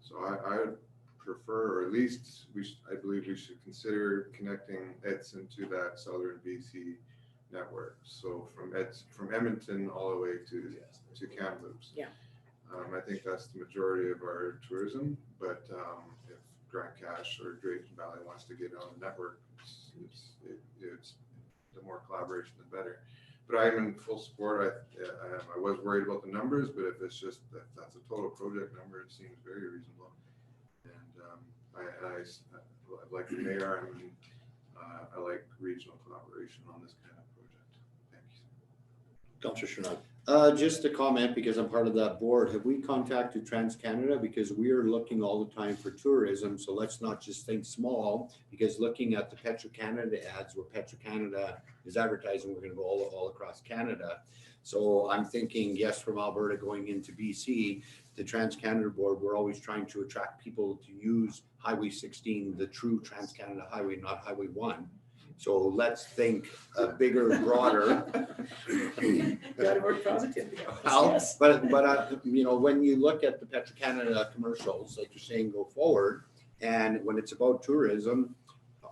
So I would prefer, or at least I believe we should consider connecting Edson to that southern BC network. So from Edmonton all the way to Kamloops. Yeah. I think that's the majority of our tourism, but if Grant Cache or Drayton Valley wants to get on the network, it's the more collaboration, the better. But I'm in full support. I was worried about the numbers, but if it's just that's a total project number, it seems very reasonable. And I like the mayor. I like regional collaboration on this kind of project. Thank you. Councilor Chanel. Just a comment, because I'm part of that board. Have we contacted TransCanada? Because we are looking all the time for tourism. So let's not just think small, because looking at the Petro-Canada ads where Petro-Canada is advertising, we're going to go all across Canada. So I'm thinking, yes, from Alberta going into BC, the TransCanada board, we're always trying to attract people to use Highway 16, the true TransCanada highway, not Highway 1. So let's think bigger, broader. Got to work positively. Well, Yes. but when you look at the Petro-Canada commercials, like you're saying, go forward, and when it's about tourism,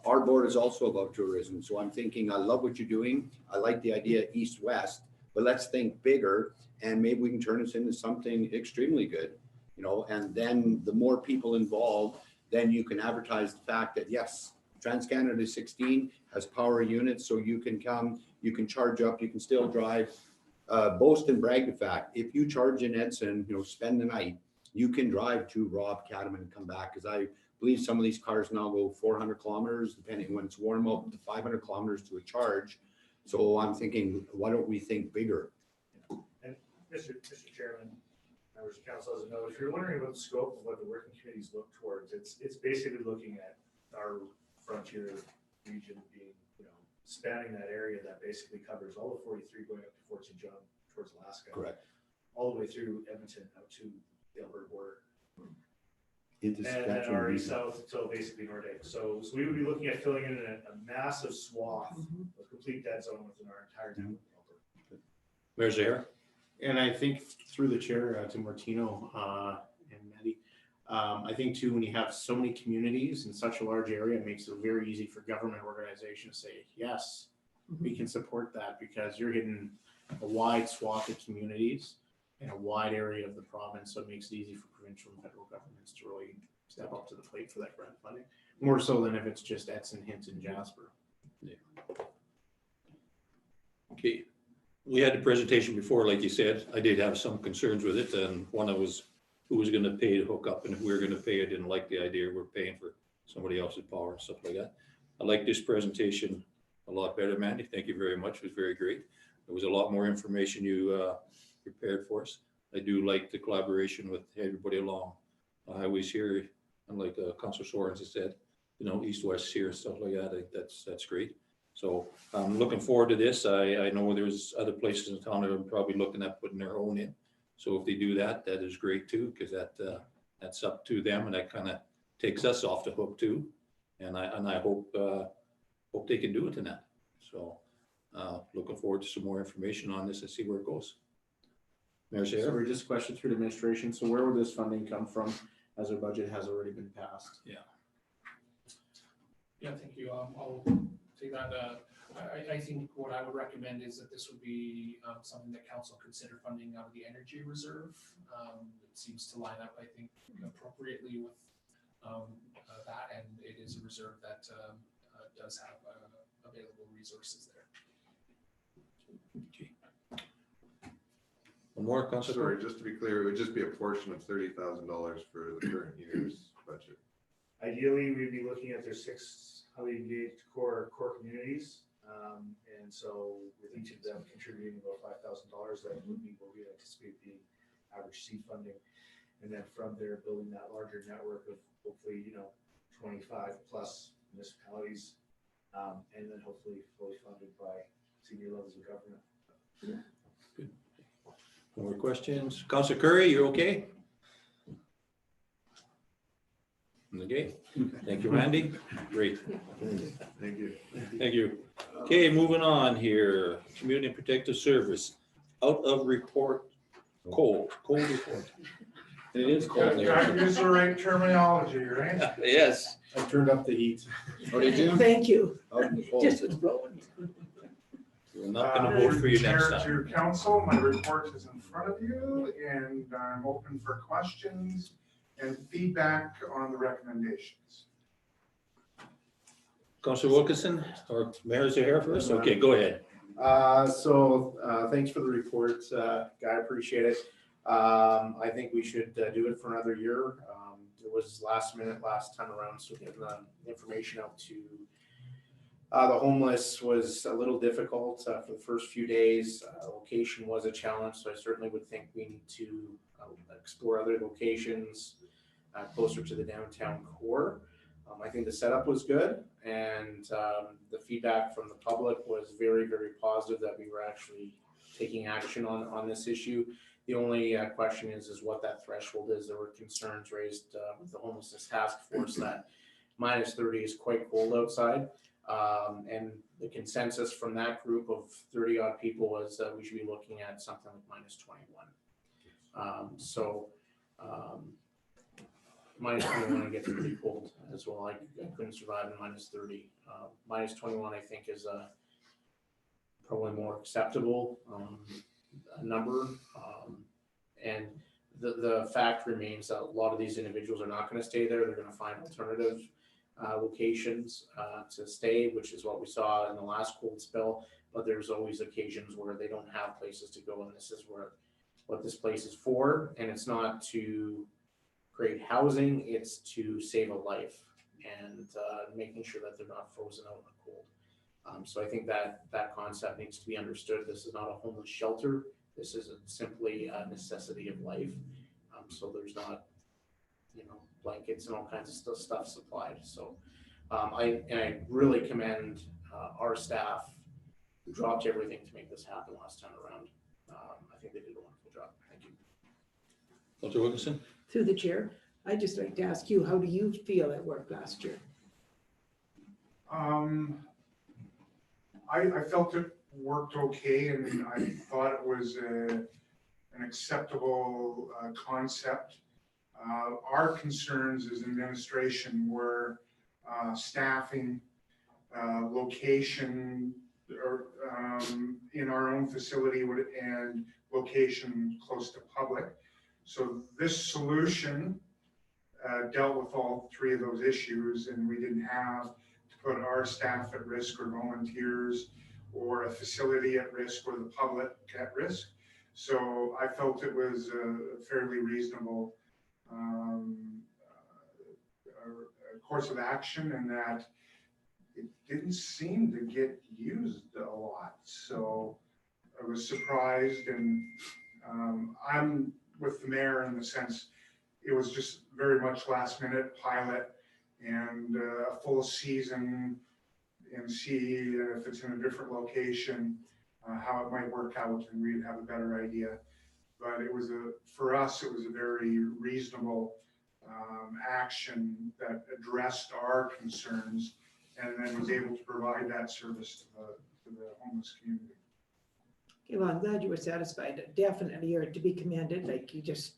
our board is also about tourism. So I'm thinking, I love what you're doing. I like the idea east-west, but let's think bigger, and maybe we can turn this into something extremely good, and then the more people involved, then you can advertise the fact that, yes, TransCanada 16 has power units, so you can come, you can charge up, you can still drive. Boast and brag the fact, if you charge in Edson, spend the night, you can drive to Robb, Cadogan and come back, because I believe some of these cars now go 400 kilometers, depending when it's warm up, to 500 kilometers to a charge. So I'm thinking, why don't we think bigger? And Mr. Chairman, members of council, as you know, if you're wondering about the scope of what the working committees look towards, it's basically looking at our frontier region being, spanning that area that basically covers all of 43 going up to Fort St. John towards Alaska. Correct. All the way through Edmonton out to the Alberta border. Into And then Saskatchewan already region. south until basically Nordic. So we would be looking at filling in a massive swath of complete dead zone within our entire network. Mayor Zahara? And I think through the chair to Martino and Maddie, I think too, when you have so many communities in such a large area, it makes it very easy for government organizations to say, yes, we can support that, because you're hitting a wide swath of communities in a wide area of the province. So it makes it easy for provincial and federal governments to really step up to the plate for that grant funding, more so than if it's just Edson, Hinton, Jasper. Okay, we had the presentation before, like you said. I did have some concerns with it, and one was who was gonna pay to hook up, and if we were gonna pay, I didn't like the idea we're paying for somebody else's power and stuff like that. I like this presentation a lot better, Mandy. Thank you very much. It was very great. There was a lot more information you prepared for us. I do like the collaboration with everybody along the highways here, and like Councilor Sorens has said, you know, east-west here and stuff like that. I think that's great. So I'm looking forward to this. I know there's other places in town that are probably looking at putting their own in. So if they do that, that is great too, because that's up to them, and that kind of takes us off the hook too. And I hope they can do it in that. So looking forward to some more information on this and see where it goes. Mayor So Zahara? we're just question through the administration. So where will this funding come from, as our budget has already been passed? Yeah, thank you. I'll take that. I think what I would recommend is that this would be something that council consider funding out of the energy reserve. It seems to line up, I think, appropriately with that, and it is a reserve that does have available resources there. One more, Councilor? Sorry, just to be clear, it would just be a portion of $30,000 for the current year's budget. Ideally, we'd be looking at their 6 highly engaged core communities. And so with each of them contributing about $5,000, that would be what we anticipate the average seed funding. And then from there, building that larger network of hopefully, 25 plus municipalities. And then hopefully fully funded by senior levels of government. Good. More questions? Councilor Curry, you're okay? Okay, thank you, Randy. Great, Thank you. thank you. Okay, moving on here. Community Protective Service, out of report, cold report. It is cold there. Use the right terminology, right? Yes. I turned up the heat. What did you do? Thank you. Out in the cold. Just was blowing. We're not gonna vote for you next time. Chair to council, my report is in front of you, and I'm open for questions and feedback on the recommendations. Councilor Wilkinson or Mayor Zahara first? Okay, go ahead. Thanks for the report, Guy, appreciate it. I think we should do it for another year. It was last minute last time around, so getting the information out to the homeless was a little difficult for the first few days. Location was a challenge, so I certainly would think we need to explore other locations closer to the downtown core. I think the setup was good, and the feedback from the public was very, very positive that we were actually taking action on this issue. The only question is what that threshold is. There were concerns raised with the homelessness task force that -30 is quite cold outside. And the consensus from that group of 30 odd people was that we should be looking at something like -21. -21, it gets pretty cold as well. I couldn't survive in -30. -21, I think, is probably more acceptable number. And the fact remains that a lot of these individuals are not going to stay there. They're going to find alternative locations to stay, which is what we saw in the last cold spell. But there's always occasions where they don't have places to go, and this is what this place is for. And it's not to create housing, it's to save a life and making sure that they're not frozen out in the cold. So I think that concept needs to be understood. This is not a homeless shelter. This isn't simply a necessity of life. So there's not, blankets and all kinds of stuff supplied. So I really commend our staff who dropped everything to make this happen last time around. I think they did a wonderful job. Thank you. Counselor Wilkinson? Through the chair, I'd just like to ask you, how do you feel it worked last year? I felt it worked okay, and I thought it was an acceptable concept. Our concerns as administration were staffing, location, or in our own facility and location close to public. So this solution dealt with all three of those issues, and we didn't have to put our staff at risk or volunteers or a facility at risk or the public at risk. So I felt it was a fairly reasonable course of action, and that it didn't seem to get used a lot. So I was surprised, and I'm with the mayor in the sense it was just very much last minute pilot and a full season, and see if it's in a different location, how it might work out, and we'd have a better idea. But it was for us, it was a very reasonable action that addressed our concerns and then was able to provide that service to the homeless community. Okay, well, I'm glad you were satisfied. Definitely, you're to be commended, like you just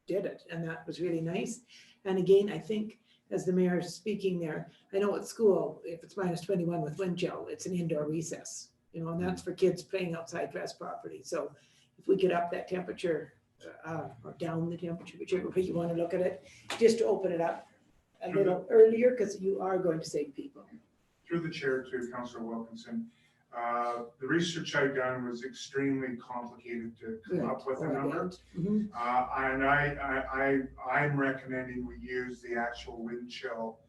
did it, and that was really nice. And again, I think as the mayor is speaking there, I know at school, if it's -21 with wind chill, it's an indoor recess, you know, and that's for kids playing outside rest property. So if we get up that temperature or down the temperature, whichever way you want to look at it, just to open it up a little earlier, because you are going to save people. Through the chair to Councillor Wilkinson, the research I've done was extremely complicated to come up with a number. Mhm. And I'm recommending we use the actual wind chill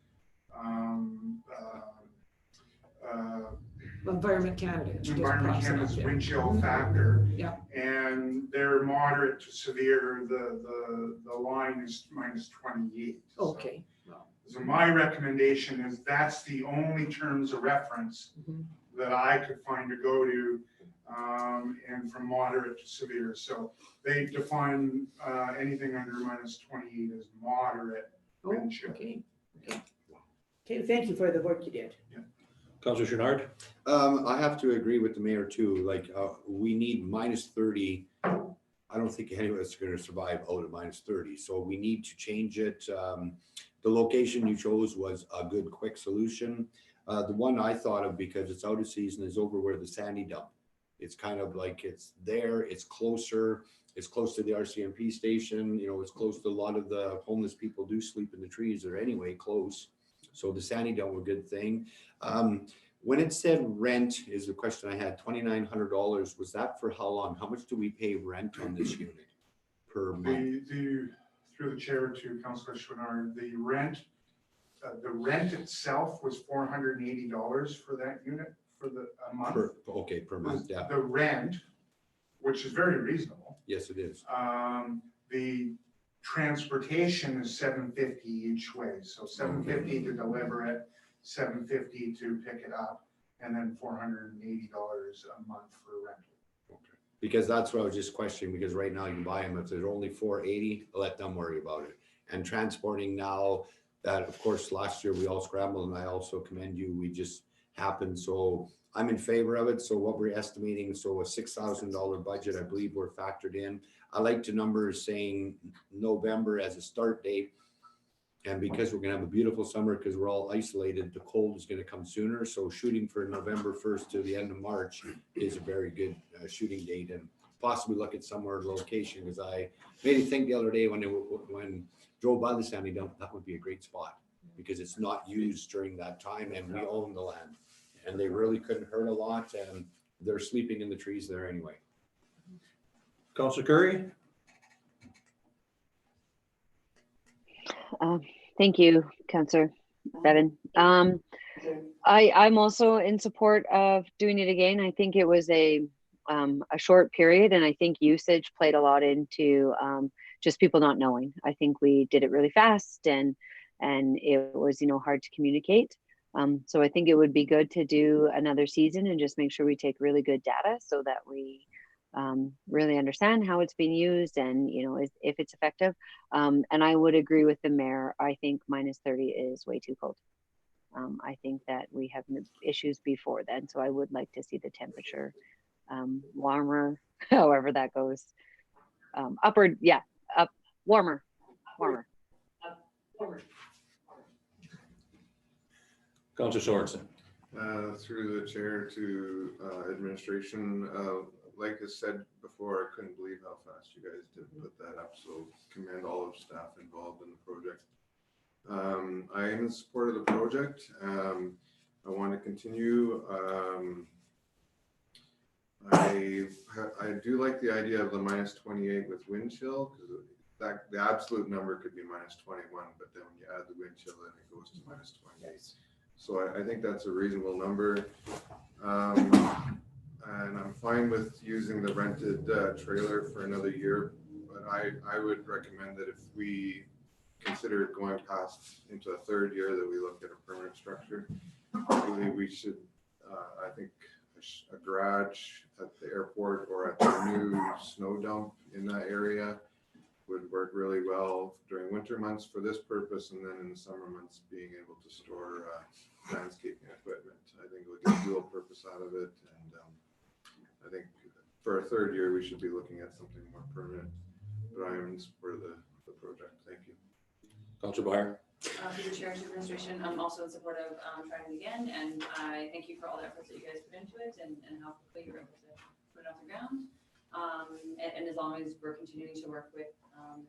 Environment Canada. Just Environment pops it up Canada's there. wind chill factor. Yeah. And they're moderate to severe. The line is -28. Okay. Well, So my recommendation is that's the only terms of reference mhm. that I could find to go to, and from moderate to severe. So they define anything under -28 as moderate Oh, wind chill. okay. Okay, thank you for the work you did. Counselor Chenard? I have to agree with the mayor too. Like, we need -30. I don't think any of us are going to survive out of -30. So we need to change it. The location you chose was a good, quick solution. The one I thought of, because it's out of season, is over where the sandy dump. It's kind of like it's there, it's closer, it's close to the RCMP station, you know, it's close to a lot of the homeless people do sleep in the trees. They're anyway close. So the sandy dump was a good thing. When it said rent is the question I had, $2,900, was that for how long? How much do we pay rent on this unit per month? Through the chair to Councillor Chouinard, the rent itself was $480 for that unit for a month. Per month, yeah. The rent, which is very reasonable. Yes, it is. The transportation is $750 each way. So $750 to deliver it, $750 to pick it up, and then $480 a month for rental. Because that's what I was just questioning, because right now you can buy them, if they're only $480, let them worry about it. And transporting now, that of course, last year we all scrambled, and I also commend you, we just happened. So I'm in favor of it. So what we're estimating, so a $6,000 budget, I believe we're factored in. I like the numbers saying November as a start date. And because we're gonna have a beautiful summer, because we're all isolated, the cold is gonna come sooner. So shooting for November 1st to the end of March is a very good shooting date, and possibly look at somewhere location, because I made me think the other day when drove by the sandy dump, that would be a great spot, because it's not used during that time and we own the land, and they really couldn't hurt a lot, and they're sleeping in the trees there anyway. Counselor Curry? Thank you, Councillor Bevan. I'm also in support of doing it again. I think it was a short period, and I think usage played a lot into just people not knowing. I think we did it really fast, and it was, you know, hard to communicate. So I think it would be good to do another season and just make sure we take really good data so that we really understand how it's being used and, you know, if it's effective. And I would agree with the mayor. I think -30 is way too cold. I think that we have issues before then, so I would like to see the temperature warmer, however that goes. Upward, yeah, up, warmer. Councillor Sorensen. Through the chair to administration, like I said before, I couldn't believe how fast you guys did put that up, so commend all of staff involved in the project. I am in support of the project. I want to continue. I do like the idea of the -28 with wind chill, because the absolute number could be -21, but then when you add the wind chill, then it goes to -28. So I think that's a reasonable number. And I'm fine with using the rented trailer for another year, but I would recommend that if we consider going past into a third year, that we look at a permanent structure. Really, we should, I think a garage at the airport or at the new snow dump in that area would work really well during winter months for this purpose, and then in the summer months being able to store landscaping equipment. I think we'll get dual purpose out of it, and I think for a third year we should be looking at something more permanent. But I am in support of the project. Thank you. Councillor Byer. Through the chair to administration, I'm also in support of trying it again, and I thank you for all the efforts that you guys put into it and how quickly you're able to put it off the ground. And as long as we're continuing to work with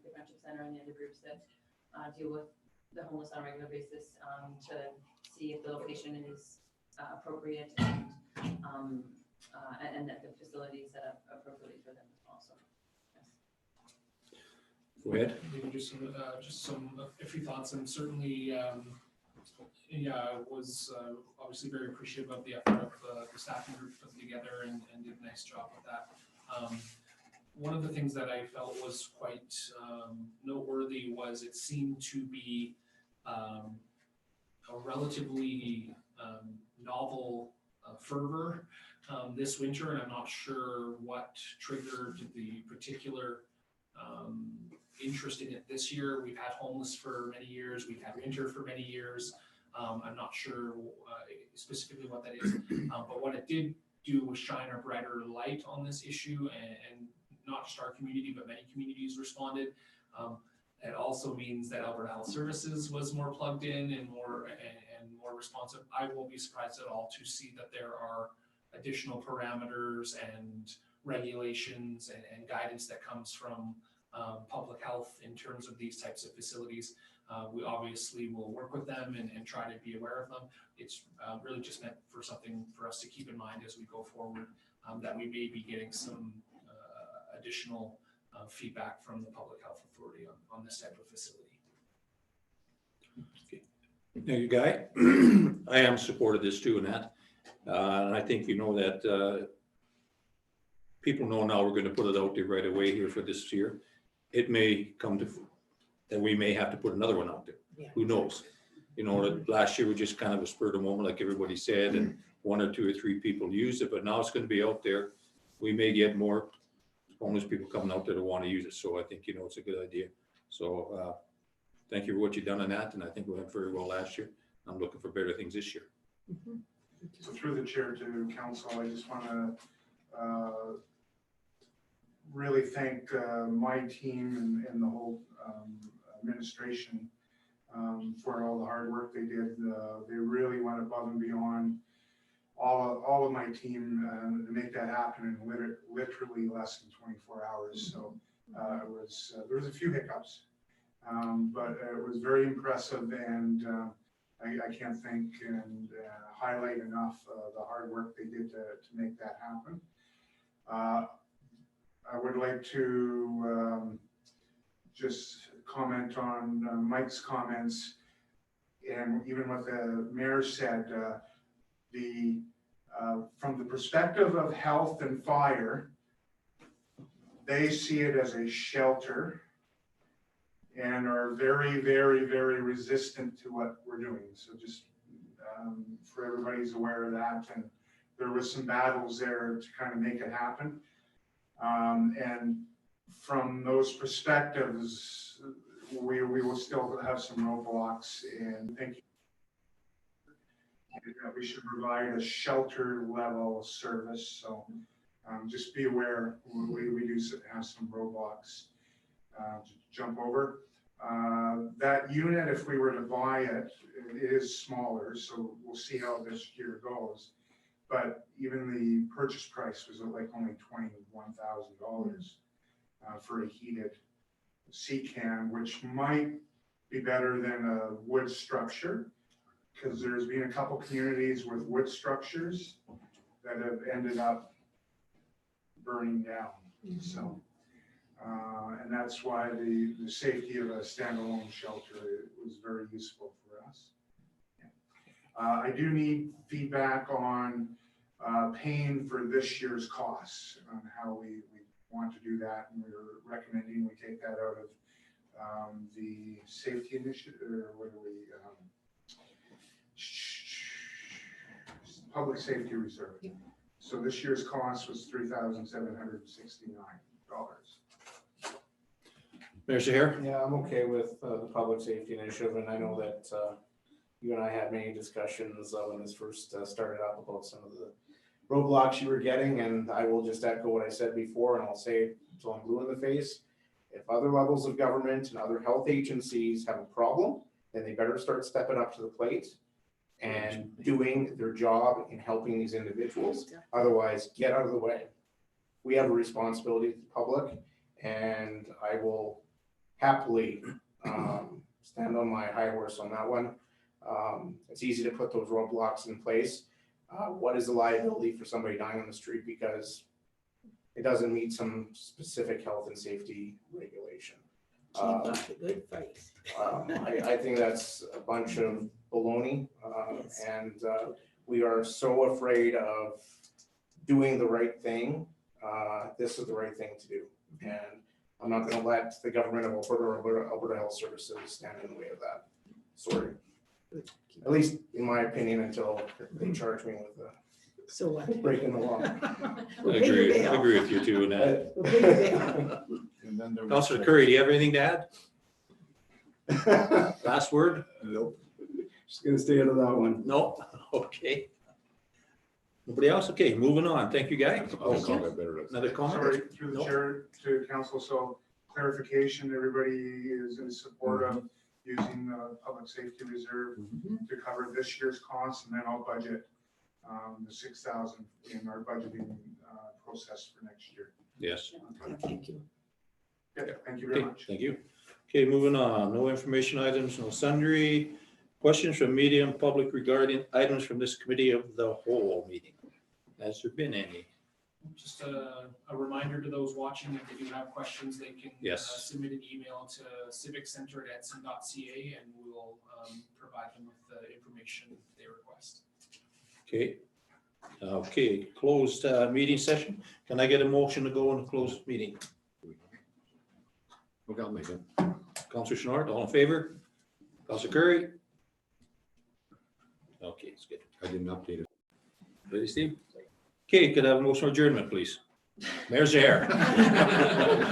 the Friendship Center and the other groups that deal with the homeless on a regular basis to see if the location is appropriate and that the facility is set up appropriately for them as well. So, yes. Go ahead. Maybe just a few thoughts, and certainly, yeah, I was obviously very appreciative of the effort of the staffing group put together and did a nice job with that. One of the things that I felt was quite noteworthy was it seemed to be a relatively novel fervor this winter, and I'm not sure what triggered the particular interest in it this year. We've had homeless for many years, we've had winter for many years. I'm not sure specifically what that is, but what it did do was shine a brighter light on this issue, and not just our community, but many communities responded. It also means that Alberta Health Services was more plugged in and more responsive. I won't be surprised at all to see that there are additional parameters and regulations and guidance that comes from public health in terms of these types of facilities. We obviously will work with them and try to be aware of them. It's really just meant for something for us to keep in mind as we go forward, that we may be getting some additional feedback from the Public Health Authority on this type of facility. Now, you guy, I am supportive of this too, and that, and I think you know that people know now we're going to put it out there right away here for this year. It may come to that we may have to put another one out there. Yeah. Who knows? You know, last year we just kind of a spur of the moment, like everybody said, and 1 or 2 or 3 people used it, but now it's going to be out there. We may get more homeless people coming out there to want to use it. So I think, you know, it's a good idea. So thank you for what you've done on that. And I think we went very well last year. I'm looking for better things this year. Mhm. So through the chair to council, I just want to really thank my team and the whole administration for all the hard work they did. They really went above and beyond, all of my team to make that happen in literally less than 24 hours. So there was a few hiccups, but it was very impressive, and I can't thank and highlight enough the hard work they did to make that happen. I would like to just comment on Mike's comments, and even what the mayor said. From the perspective of health and fire, they see it as a shelter and are very, very, very resistant to what we're doing. So just for everybody's aware of that, and there was some battles there to kind of make it happen. And from those perspectives, we will still have some roadblocks and think that we should provide a shelter level service. So just be aware, we do have some roadblocks to jump over. That unit, if we were to buy it, it is smaller, so we'll see how this year goes. But even the purchase price was like only $21,000 for a heated sea can, which might be better than a wood structure, because there's been a couple communities with wood structures that have ended up burning down. So, and that's why the safety of a standalone shelter was very useful for us. I do need feedback on paying for this year's costs, on how we want to do that, and we're recommending we take that out of the safety initiative, or what do we, public safety reserve. So this year's cost was $3,769. Mayor Shahir? Yeah, I'm okay with the public safety initiative, and I know that you and I had many discussions when this first started up about some of the roadblocks you were getting, and I will just echo what I said before, and I'll say it until I'm blue in the face. If other levels of government and other health agencies have a problem, then they better start stepping up to the plate and doing their job in helping these individuals. Otherwise, get out of the way. We have a responsibility to the public, and I will happily stand on my high horse on that one. It's easy to put those roadblocks in place. What is the liability for somebody dying on the street because it doesn't meet some specific health and safety regulation? Keep up the good fight. I think that's a bunch of baloney, Yes. and we are so afraid of doing the right thing. This is the right thing to do, and I'm not going to let the government of Alberta or Alberta Health Services stand in the way of that. Sorry. At least in my opinion, until they charge me with So what? breaking the law. We'll I pay your agree, bill. I agree with you too on that. We'll pay your bill. And then there was- Councilor Curry, do you have anything to add? Last word? Nope. Just gonna stay out of that one. No? Okay. Nobody else? Okay, moving on. Thank you, guys. I'll comment better. Another comment? Sorry, through the No. chair to council, so clarification, everybody is in support of using the public safety reserve to cover this year's costs, and then I'll budget the 6,000 in our budgeting process for next year. Yes. Thank you. Yeah, thank you very Okay, much. thank you. Okay, moving on. No information items, no sundry. Questions from media and public regarding items from this committee of the whole meeting? Has there been any? Just a reminder to those watching, if they do have questions, they can Yes. submit an email to civiccenter@edson.ca, and we'll provide them with the information they request. Okay. Okay, closed meeting session. Can I get a motion to go in a closed meeting? Okay, I'll make it. Councilor Schnort, all in favor? Councilor Curry? Okay, it's good. I didn't update it. Ready, Steve? Okay, could I have a motion of adjournment, please? Mayor's there.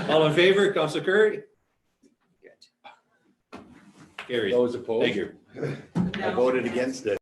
All in favor, Councilor Curry? Good. Carried. Those opposed? Thank you. I voted against it.